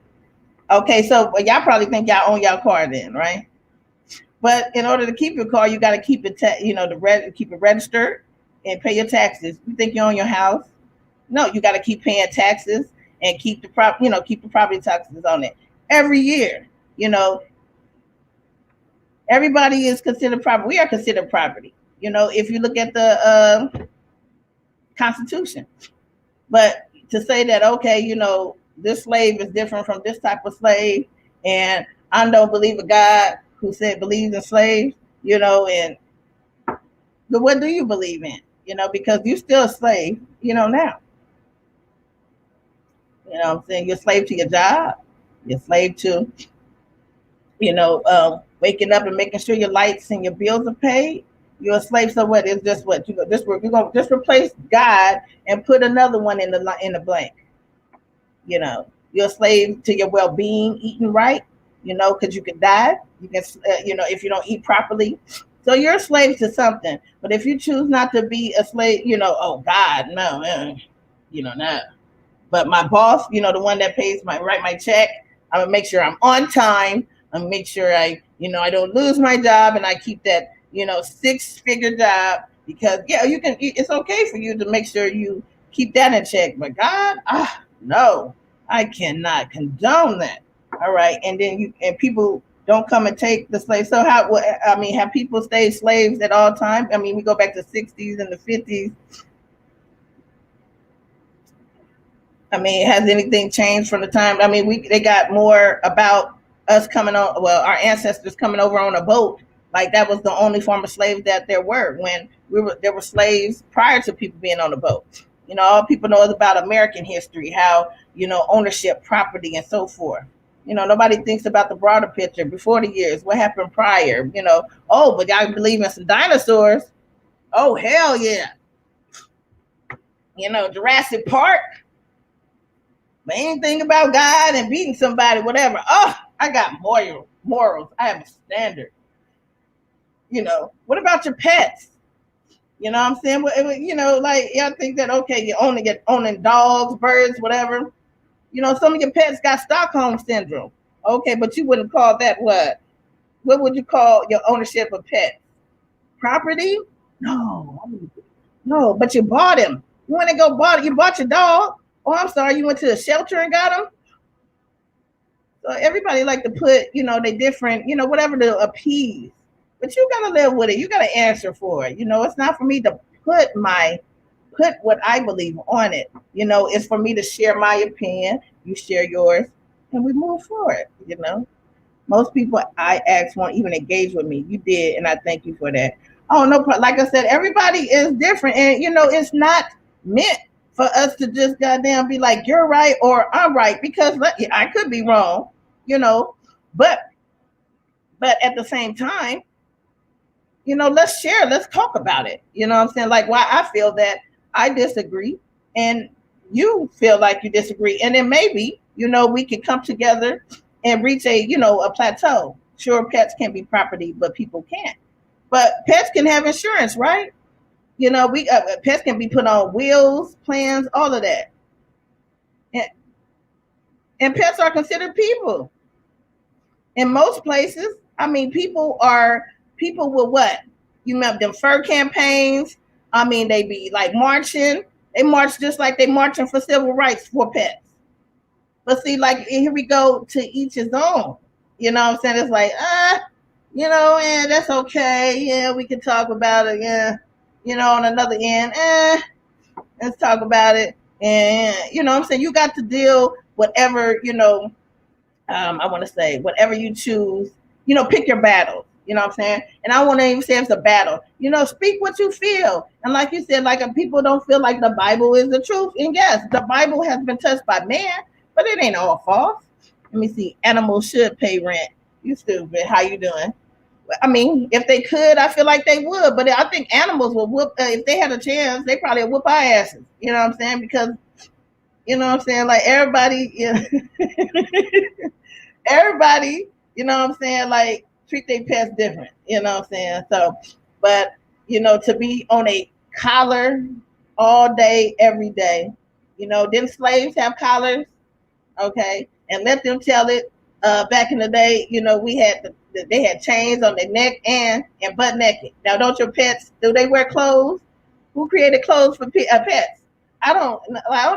okay, so well, y'all probably think y'all own y'all car then, right? But in order to keep your car, you got to keep it, you know, keep it registered and pay your taxes. You think you own your house? No, you got to keep paying taxes and keep keep the property taxes on it every year. You know, everybody is considered property. We are considered property. You know, if you look at the Constitution, but to say that okay, you know, this slave is different from this type of slave, and I don't believe a God who said believes in slaves, you know, and but what do you believe in? You know, because you're still a slave, you know, now. You know what I'm saying? You're a slave to your job. You're a slave to, you know, waking up and making sure your lights and your bills are paid. You're a slave. So what is just what you go? You're gonna just replace God and put another one in the blank. You know, you're a slave to your well-being, eating right. You know, because you can die. You can, you know, if you don't eat properly. So you're a slave to something. But if you choose not to be a slave, you know, oh God, no, you know, no. But my boss, you know, the one that write my check, I'm gonna make sure I'm on time. I'm gonna make sure you know, I don't lose my job and I keep that, you know, 6-figure job because yeah, you can. It's okay for you to make sure you keep that in check. But God, no, I cannot condone that. All right, and then people don't come and take the slaves. So how? I mean, have people stayed slaves at all times? I mean, we go back to the 60s and the 50s. I mean, has anything changed from the time? I mean, they got more about us coming on. Well, our ancestors coming over on a boat. Like that was the only form of slaves that there were. When there were slaves prior to people being on the boat. You know, all people know is about American history, how ownership, property, and so forth. Nobody thinks about the broader picture before the years. What happened prior? Oh, but y'all believe in some dinosaurs? Oh, hell yeah! Jurassic Park. But anything about God and beating somebody, whatever. Oh, I got morals. I have a standard. What about your pets? You know what I'm saying? Like y'all think that okay, you're owning dogs, birds, whatever. Some of your pets got Stockholm syndrome. Okay, but you wouldn't call that what? What would you call your ownership of pets? Property? No, but you bought him. You want to go you bought your dog. Oh, I'm sorry, you went to the shelter and got him? So everybody like to put, they different, whatever to appease. But you got to live with it. You got to answer for it. It's not for me to put what I believe on it. It's for me to share my opinion. You share yours, and we move forward. Most people I ask won't even engage with me. You did, and I thank you for that. Oh no, like I said, everybody is different, and it's not meant for us to just goddamn be like you're right or I'm right, because I could be wrong, but at the same time, let's share, let's talk about it. You know what I'm saying? Like why I feel that I disagree and you feel like you disagree, and then maybe we can come together and reach a plateau. Sure, pets can be property, but people can't. But pets can have insurance, right? Pets can be put on wheels, plans, all of that. And pets are considered people. In most places, I mean, people with what? You remember them fur campaigns? I mean, they be like marching. They march just like they marching for civil rights for pets. But see, like here we go to each his own. You know what I'm saying? It's like, and that's okay. Yeah, we can talk about it. Yeah. On another end, let's talk about it. And what I'm saying, you got to deal whatever, I want to say, whatever you choose, pick your battle. You know what I'm saying? And I want to even say it's a battle. Speak what you feel. And like you said, like people don't feel like the Bible is the truth. And yes, the Bible has been touched by man, but it ain't all false. Let me see. Animals should pay rent. You stupid. How you doing? I mean, if they could, I feel like they would. But I think animals will whoop. If they had a chance, they probably would whoop our asses. You know what I'm saying? Because, like everybody, everybody, like treat their pets different. You know what I'm saying? So, but, to be on a collar all day, every day, didn't slaves have collars? Okay. And let them tell it. Back in the day, they had chains on their neck and butt naked. Now, don't your pets, do they wear clothes? Who created clothes for pets? I don't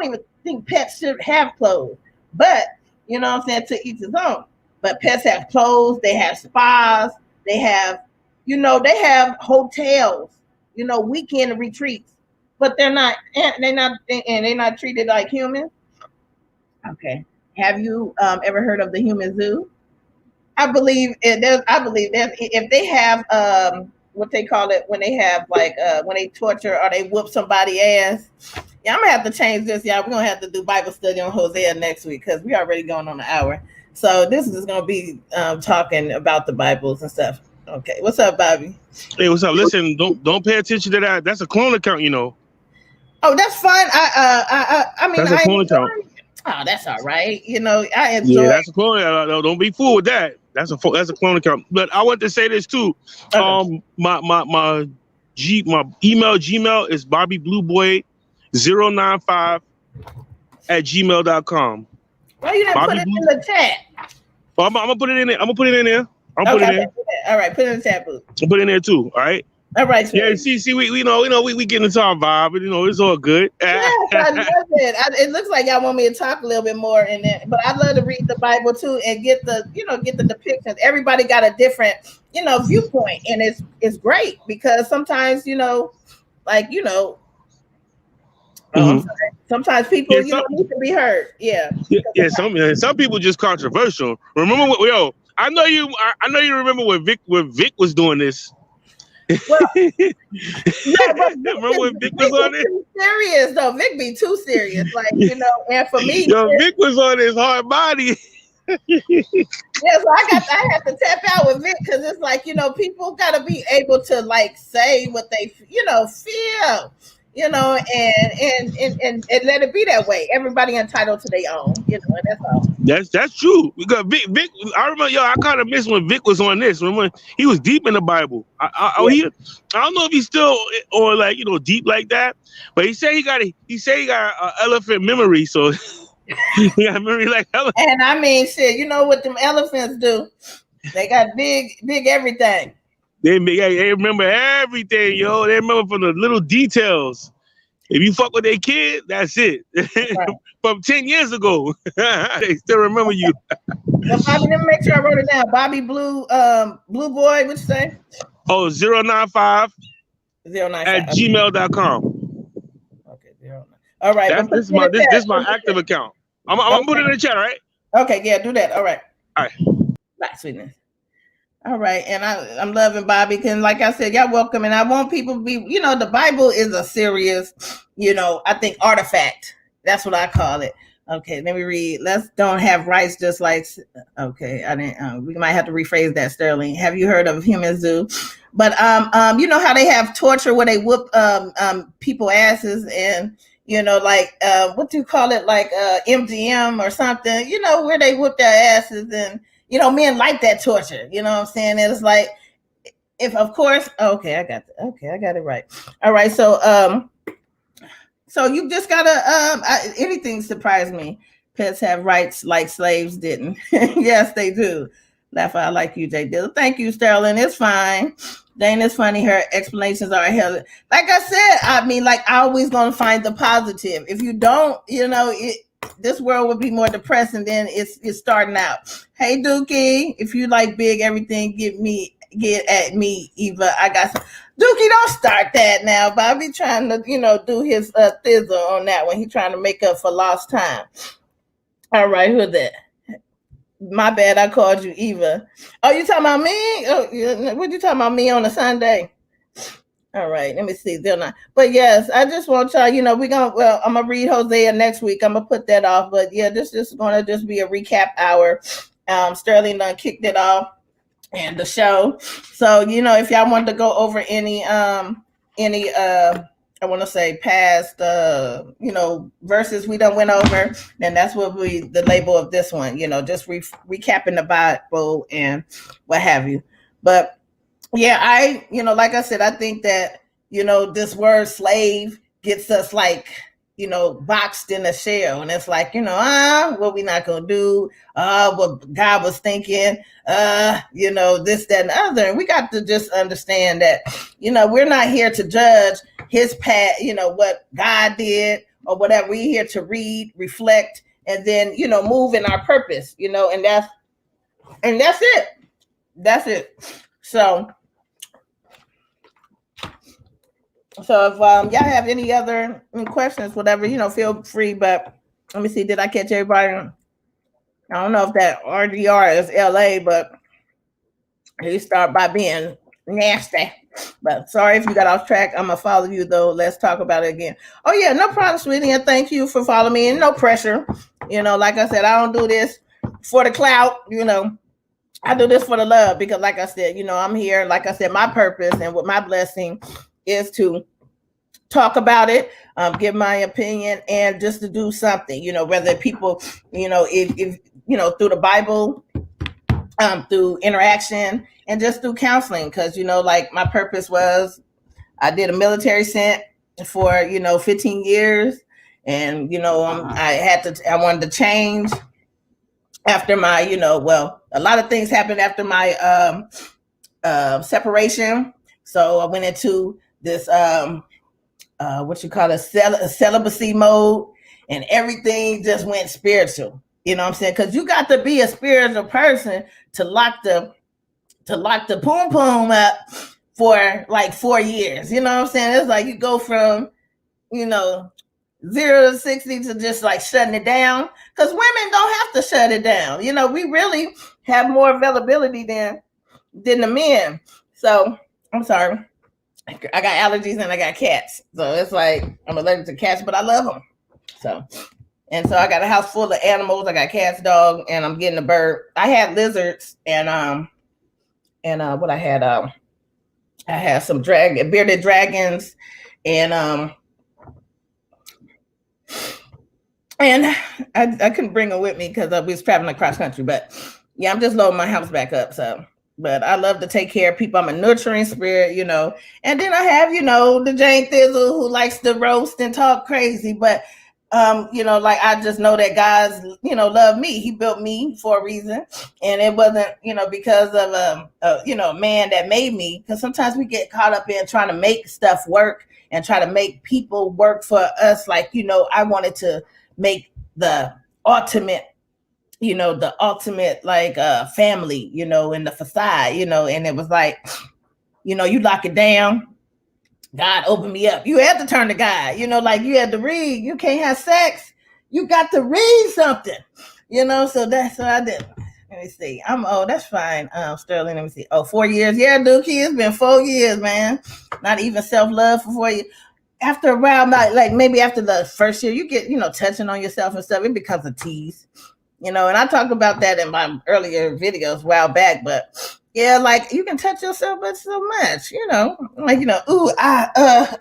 even think pets should have clothes. But, what I'm saying, to each his own. But pets have clothes, they have spas, they have, they have hotels, weekend retreats. But they're not treated like humans. Okay. Have you ever heard of the human zoo? I believe that if they have what they call it when they have like when they torture or they whoop somebody ass. Yeah, I'm gonna have to change this, y'all. We're gonna have to do Bible study on Hosea next week because we already going on an hour. So this is gonna be talking about the Bibles and stuff. Okay, what's up, Bobby? Hey, what's up? Listen, don't pay attention to that. That's a clone account, Oh, that's fine. I mean, that's a clone account. Oh, that's all right. I enjoy. Yeah, that's a clone. Don't be fooled with that. That's a clone account. But I want to say this too. Okay. My email Gmail is BobbyBlueBoy095@gmail.com. Why you didn't put it in the chat? Well, I'm gonna put it in there. I'm gonna put it in there. All right, put it in the chat, booth. I'll put it in there too. All right. All right, Yeah, sweetie. see, we get into our vibe, but it's all good. Yes, I love it. It looks like y'all want me to talk a little bit more in it, but I love to read the Bible too and get the depictions. Everybody got a different, viewpoint, and it's great because sometimes, like oh, I'm Mhm. sorry. Sometimes people, Yeah, some need to be heard. Yeah. yeah, some people just controversial. Remember what I know you remember when Vic was doing this. Well, yeah, but Remember when Vic was Vic is on it? too serious though. Vic be too serious, like And for me, Yo, Vic was on his hard body. yeah, so I have to tap out with Vic because it's like people got to be able to like say what they feel, and let it be that way. Everybody entitled to their own, and that's all. That's true. Because Vic, I remember, I kind of miss when Vic was on this. When he was deep in the Bible. I don't know if he's still or like deep like that, but he said he got an elephant memory, so he got memory like elephant. And I mean, shit, you know what them elephants do? They got big everything. They remember everything, yo. They remember from the little details. If you fuck with their kid, that's it. Right. From 10 years ago, they still remember you. So Bobby, let me make sure I wrote it down. Bobby Blue Boy, what you say? Oh, 095 095 at gmail.com. Okay, 09. All right, but This is my active account. I'm gonna put it in the chat, all right? Okay, yeah, do that. All right. All right. Bye, sweetness. All right, and I'm loving Bobby because, like I said, y'all welcome, and I want people to be, the Bible is a serious, I think artifact. That's what I call it. Okay, let me read. Let's don't have rights just like. Okay, I didn't. We might have to rephrase that. Sterling, have you heard of Humans Do? But you know how they have torture where they whoop people asses and like what do you call it, like MGM or something? Where they whoop their asses and men like that torture. You know what I'm saying? It's like if of course. Okay, I got it right. All right, so you just gotta anything surprised me. Pets have rights like slaves didn't. Yes, they do. Laugh out like you, Jay Dill. Thank you, Sterling. It's fine. Dana's funny. Her explanations are hell. Like I said, I mean, like I always gonna find the positive. If you don't, this world would be more depressing than it's starting out. Hey, Dookie, if you like big everything, get at me, Eva. I got some. Dookie, don't start that now. Bobby trying to, do his thizzle on that one. He trying to make up for lost time. All right, who's that? My bad, I called you Eva. Oh, you talking about me? Oh, what you talking about me on a Sunday? All right, let me see. They're not. But yes, I just want y'all, I'm gonna read Hosea next week. I'm gonna put that off. But yeah, this is gonna just be a recap hour. Sterling done kicked it off and the show. So, if y'all want to go over any I want to say past verses we done went over, then that's what the label of this one, just recapping the Bible and what have you. But yeah, I like I said, I think that this word slave gets us like boxed in a shell, and it's like what we not gonna do, what God was thinking, this, that, and the other. And we got to just understand that we're not here to judge his path, what God did or whatever. We're here to read, reflect, and then move in our purpose, and that's it. That's it. So if y'all have any other questions, whatever, feel free. But let me see, did I catch everybody? I don't know if that RDR is LA, but he start by being nasty. But sorry if you got off track. I'm gonna follow you though. Let's talk about it again. Oh yeah, no problem, sweetie. And thank you for following me. And no pressure. Like I said, I don't do this for the clout. I do this for the love because, like I said, I'm here. Like I said, my purpose and with my blessing is to talk about it, give my opinion, and just to do something. Whether people, if through the Bible, through interaction, and just through counseling, because like my purpose was, I did a military stint for 15 years, and I wanted to change after my a lot of things happened after my separation. So I went into this what you call a celibacy mode, and everything just went spiritual. You know what I'm saying? Because you got to be a spiritual person to lock the poom poom up for like 4 years. You know what I'm saying? It's like you go from, you know, 0 to 60 to just like shutting it down, because women don't have to shut it down. You know, we really have more availability than the men. So I'm sorry, I got allergies and I got cats, so it's like I'm allergic to cats, but I love them. So, and so I got a house full of animals. I got cats, dog, and I'm getting a bird. I had lizards and what I had some bearded dragons, and I couldn't bring them with me because we was traveling across country. But yeah, I'm just loading my house back up. So, but I love to take care of people. I'm a nurturing spirit, you know. And then I have, you know, the Jane Thizzle who likes to roast and talk crazy. But you know, like I just know that God's, you know, love me. He built me for a reason, and it wasn't, you know, because of you know, a man that made me. Because sometimes we get caught up in trying to make stuff work and try to make people work for us. Like, you know, I wanted to make the ultimate, you know, like family, you know, in the facade, you know, and it was like, you know, you lock it down, God opened me up. You had to turn to God, you know, like you had to read. You can't have sex. You got to read something, you know. So that's what I did. Let me see. That's fine. Sterling, let me see. 4 years. Yeah, Dookie, it's been 4 years, man. Not even self-love for 4 years. After a while, like maybe after the first year, you get, you know, touching on yourself and stuff. It becomes a tease, you know. And I talked about that in my earlier videos a while back, but yeah, like you can touch yourself, but so much, you know, like, you know, ooh,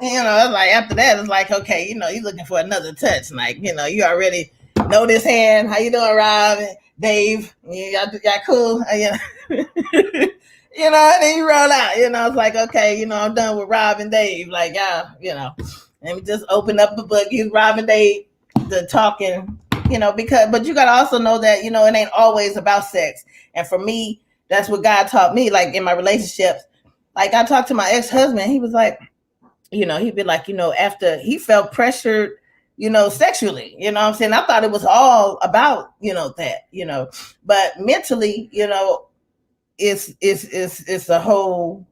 you know, like after that, it's like, okay, you know, you're looking for another touch. Like, you know, you already know this hand. How you doing, Rob? Dave? Y'all cool? You know? You know, and then you roll out, you know, it's like, okay, you know, I'm done with Rob and Dave. Like, you know, let me just open up the book, use Rob and Dave, the talking, you know, but you got to also know that, you know, it ain't always about sex. And for me, that's what God taught me, like in my relationships. Like I talked to my ex-husband, he was like, you know, he'd be like, you know, after he felt pressured, you know, sexually, you know what I'm saying? I thought it was all about, you know, that, you know, but mentally, you know, it's a whole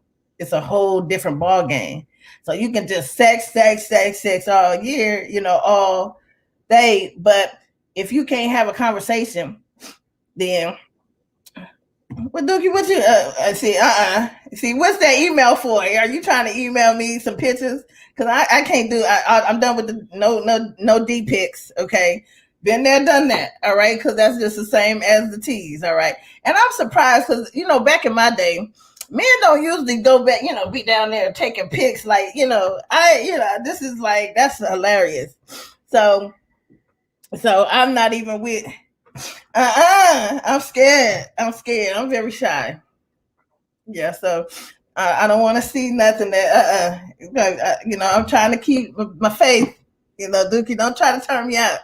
different ball game. So you can just sex all year, you know, all day. But if you can't have a conversation, then what Dookie, what you see, what's that email for? Are you trying to email me some pictures? Because I can't do I'm done with the no D pics, okay? Been there, done that, all right? Because that's just the same as the tease, all right? And I'm surprised because, you know, back in my day, men don't usually go back, you know, be down there taking pics. Like, you know, this is like, that's hilarious. So I'm not even with, I'm scared. I'm very shy. Yeah, so I don't want to see nothing that, you know, I'm trying to keep my faith. You know, Dookie, don't try to turn me out.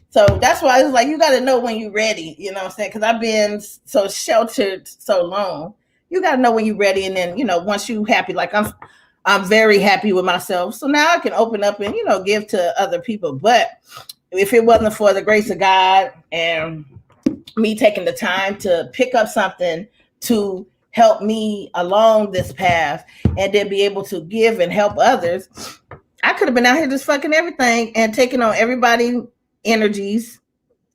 So that's why it's like you got to know when you're ready. You know what I'm saying? Because I've been so sheltered so long. You got to know when you're ready, and then, you know, once you happy, like I'm very happy with myself. So now I can open up and, you know, give to other people. But if it wasn't for the grace of God and me taking the time to pick up something to help me along this path and then be able to give and help others, I could have been out here just fucking everything and taking on everybody's energies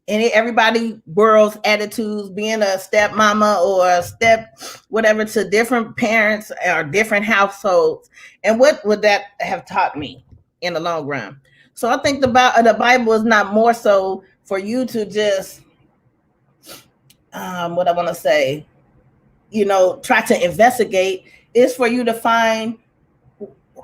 and everybody world's attitudes, being a step mama or a step whatever to different parents or different households. And what would that have taught me in the long run? So I think the Bible is not more so for you to just what I want to say, you know, try to investigate. Is for you to find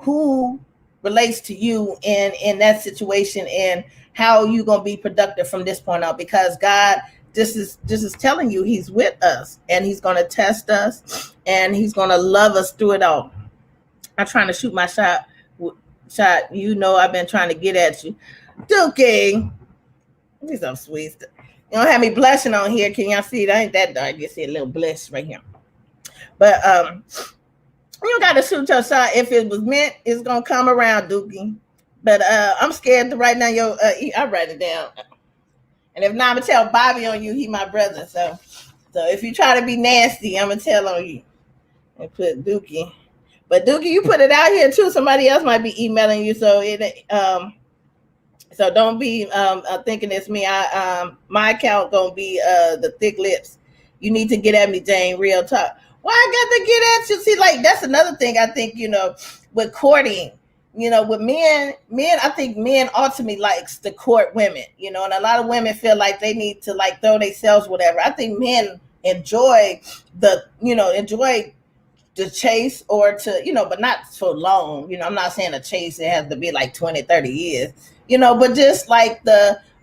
who relates to you in that situation and how you gonna be productive from this point out, because God just is telling you he's with us and he's gonna test us and he's gonna love us through it all. I'm trying to shoot my shot. You know, I've been trying to get at you, Dookie. He's so sweet. You don't have me blushing on here. Can y'all see it? I ain't that dark. You see a little blush right here. But You gotta shoot your shot. If it was meant, it's gonna come around, Dookie. But I'm scared to write down your. I write it down, and if not, I'm gonna tell Bobby on you. He my brother, so if you try to be nasty, I'm gonna tell on you and put Dookie. But Dookie, you put it out here too. Somebody else might be emailing you, so don't be thinking it's me. My account gonna be the thick lips. You need to get at me, Jane. Real talk. Why I got to get at you? See, like that's another thing I think with courting. With men, I think men ultimately likes to court women. And a lot of women feel like they need to like throw themselves whatever. I think men enjoy enjoy the chase or to but not so long. I'm not saying a chase it has to be like 20, 30 years. But just like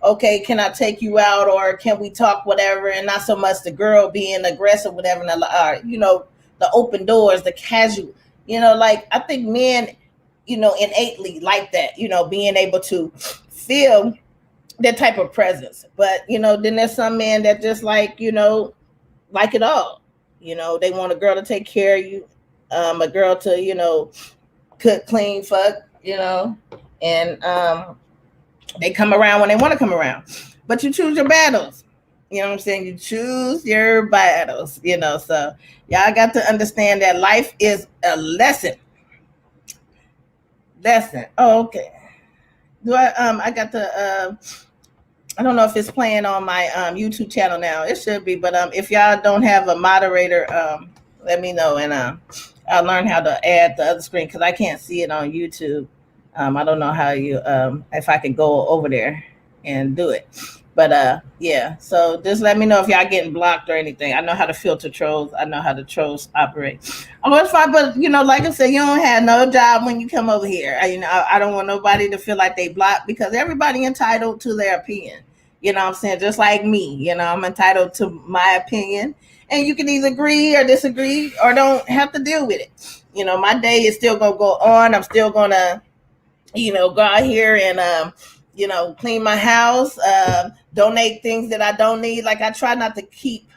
okay, can I take you out or can we talk, whatever, and not so much the girl being aggressive, whatever, and the open doors, the casual, like I think men, innately like that, being able to feel that type of presence. But, then there's some men that just like it all. They want a girl to take care of you, a girl to, cook, clean, fuck, and they come around when they want to come around. But you choose your battles. You know what I'm saying? You choose your battles, so y'all got to understand that life is a lesson. Oh, okay. Do I got the I don't know if it's playing on my YouTube channel now. It should be, but if y'all don't have a moderator, let me know, and I'll learn how to add the other screen because I can't see it on YouTube. I don't know how you if I can go over there and do it. But yeah, so just let me know if y'all getting blocked or anything. I know how to filter trolls. I know how the trolls operate. Oh, it's fine, but like I said, you don't have no job when you come over here. I don't want nobody to feel like they blocked because everybody entitled to their opinion. You know what I'm saying? Just like me, I'm entitled to my opinion. And you can either agree or disagree or don't have to deal with it. My day is still gonna go on. I'm still gonna, go out here and clean my house, donate things that I don't need. Like I try not to keep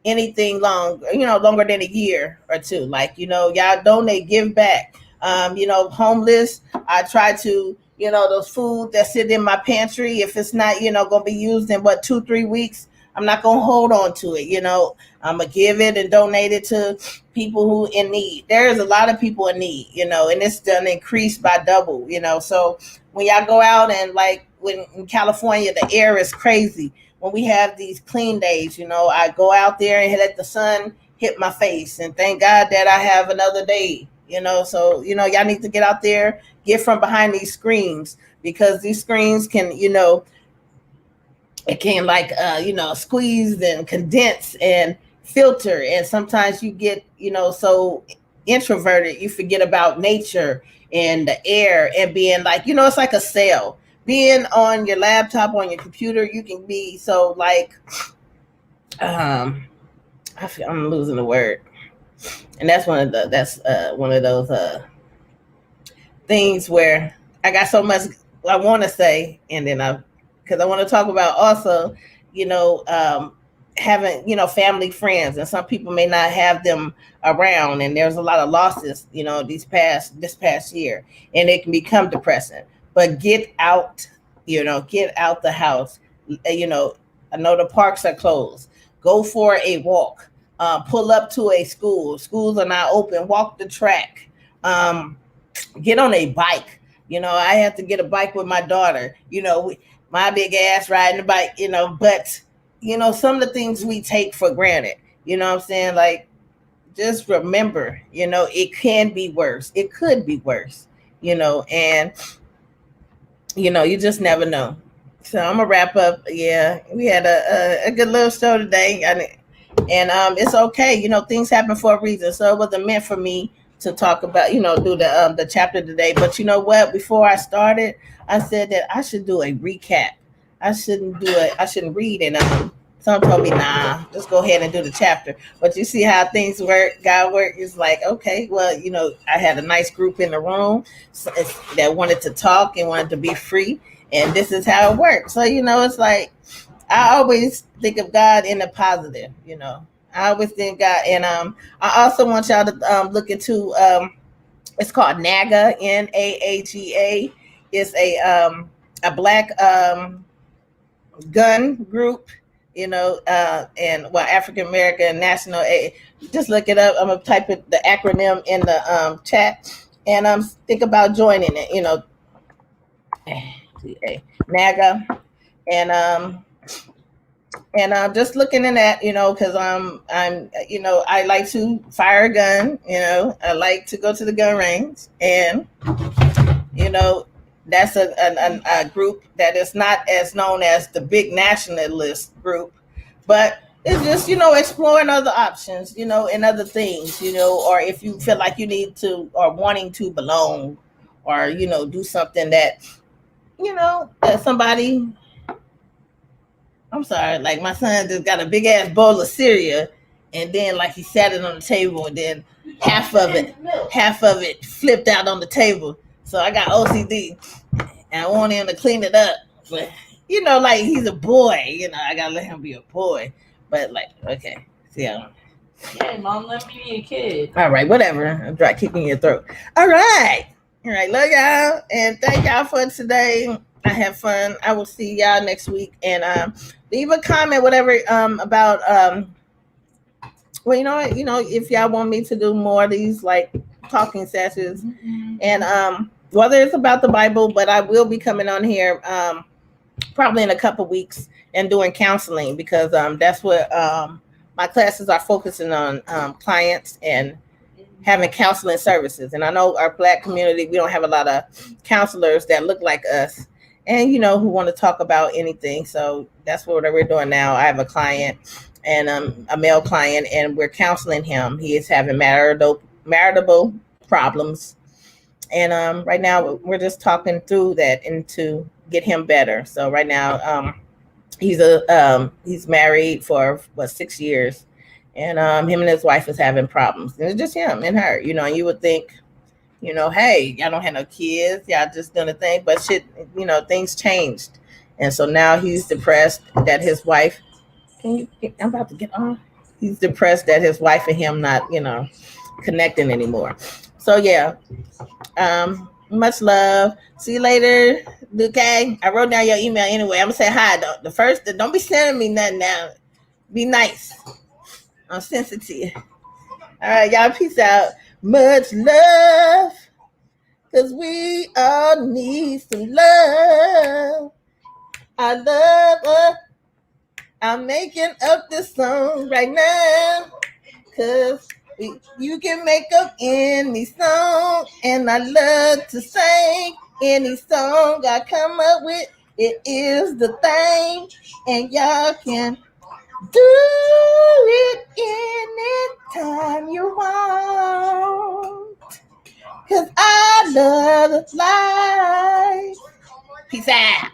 anything longer than a year or two. Like, y'all donate, give back. Homeless, I try to, those food that sit in my pantry, if it's not, going to be used in 2-3 weeks, I'm not going to hold on to it. I'm going to give it and donate it to people who in need. There's a lot of people in need, and it's done increased by double, so when y'all go out and like when in California, the air is crazy. When we have these clean days, I go out there and let the sun hit my face and thank God that I have another day, so, y'all need to get out there, get from behind these screens because these screens can, it can like, squeeze and condense and filter. And sometimes you get, so introverted, you forget about nature and the air and being like, it's like a cell. Being on your laptop, on your computer, you can be so like, I'm losing the word. And that's one of those things where I got so much I want to say, and then because I want to talk about also, having, family, friends, and some people may not have them around, and there's a lot of losses, this past year, and it can become depressing. But get out, get out the house. I know the parks are closed. Go for a walk. Pull up to a school. Schools are not open. Walk the track. Get on a bike. I have to get a bike with my daughter. My big ass riding the bike, but, some of the things we take for granted, what I'm saying? Like, just remember, it can be worse. It could be worse, and, you just never know. So I'm gonna wrap up. Yeah, we had a good little show today, and it's okay. Things happen for a reason. So it wasn't meant for me to talk about, do the chapter today. But you know what? Before I started, I said that I should do a recap. I shouldn't do it. I shouldn't read it. Someone told me, nah, just go ahead and do the chapter. But you see how things work. God work is like, okay, well, I had a nice group in the room that wanted to talk and wanted to be free. And this is how it works. So, it's like, I always think of God in the positive, I I always think God, and I also want y'all to look into it's called NAGA, NAAGA. It's a black gun group, and well, African American National. Just look it up. I'm gonna type it the acronym in the chat, and think about joining it. NAGA, and I'm just looking in that, because I'm I like to fire a gun. I like to go to the gun range, and that's a group that is not as known as the big nationalist group, but it's just exploring other options, and other things, or if you feel like you need to or wanting to belong, or do something that that somebody. I'm sorry, like my son just got a big ass bowl of cereal, and then like he sat it on the table, and then half of it flipped out on the table. So I got OCD, and I want him to clean it up, but like he's a boy, I gotta let him be a boy. But like, okay, yeah, mom, let me be a kid. All right, whatever. I'm dry kicking your throat. All right, love y'all, and thank y'all for today. I have fun. I will see y'all next week, and leave a comment, whatever, about well, you know what, if y'all want me to do more of these like talking sessions, and whether it's about the Bible, but I will be coming on here probably in a couple weeks and doing counseling, because that's what my classes are focusing on, clients and having counseling services. And I know our Black community, we don't have a lot of counselors that look like us, and who want to talk about anything. So that's what we're doing now. I have a client, and a male client, and we're counseling him. He is having marital problems, and right now we're just talking through that and to get him better. So right now he's married for 6 years, and him and his wife is having problems, and it's just him and her. And you would think, hey, y'all don't have no kids, y'all just doing a thing, but shit, things changed, and so now he's depressed that his wife. I'm about to get on. He's depressed that his wife and him not, connecting anymore. So yeah, much love. See you later, Luke. I wrote down your email anyway. I'm gonna say hi. Don't be sending me nothing now. Be nice. I'm sensitive. All right, y'all. Peace out. Much love, cause we all need some love. I love her. I'm making up this song right now, cause you can make up any song, and I love to sing any song I come up with. It is the thing, and y'all can do it anytime you want, cause I love life. Peace out.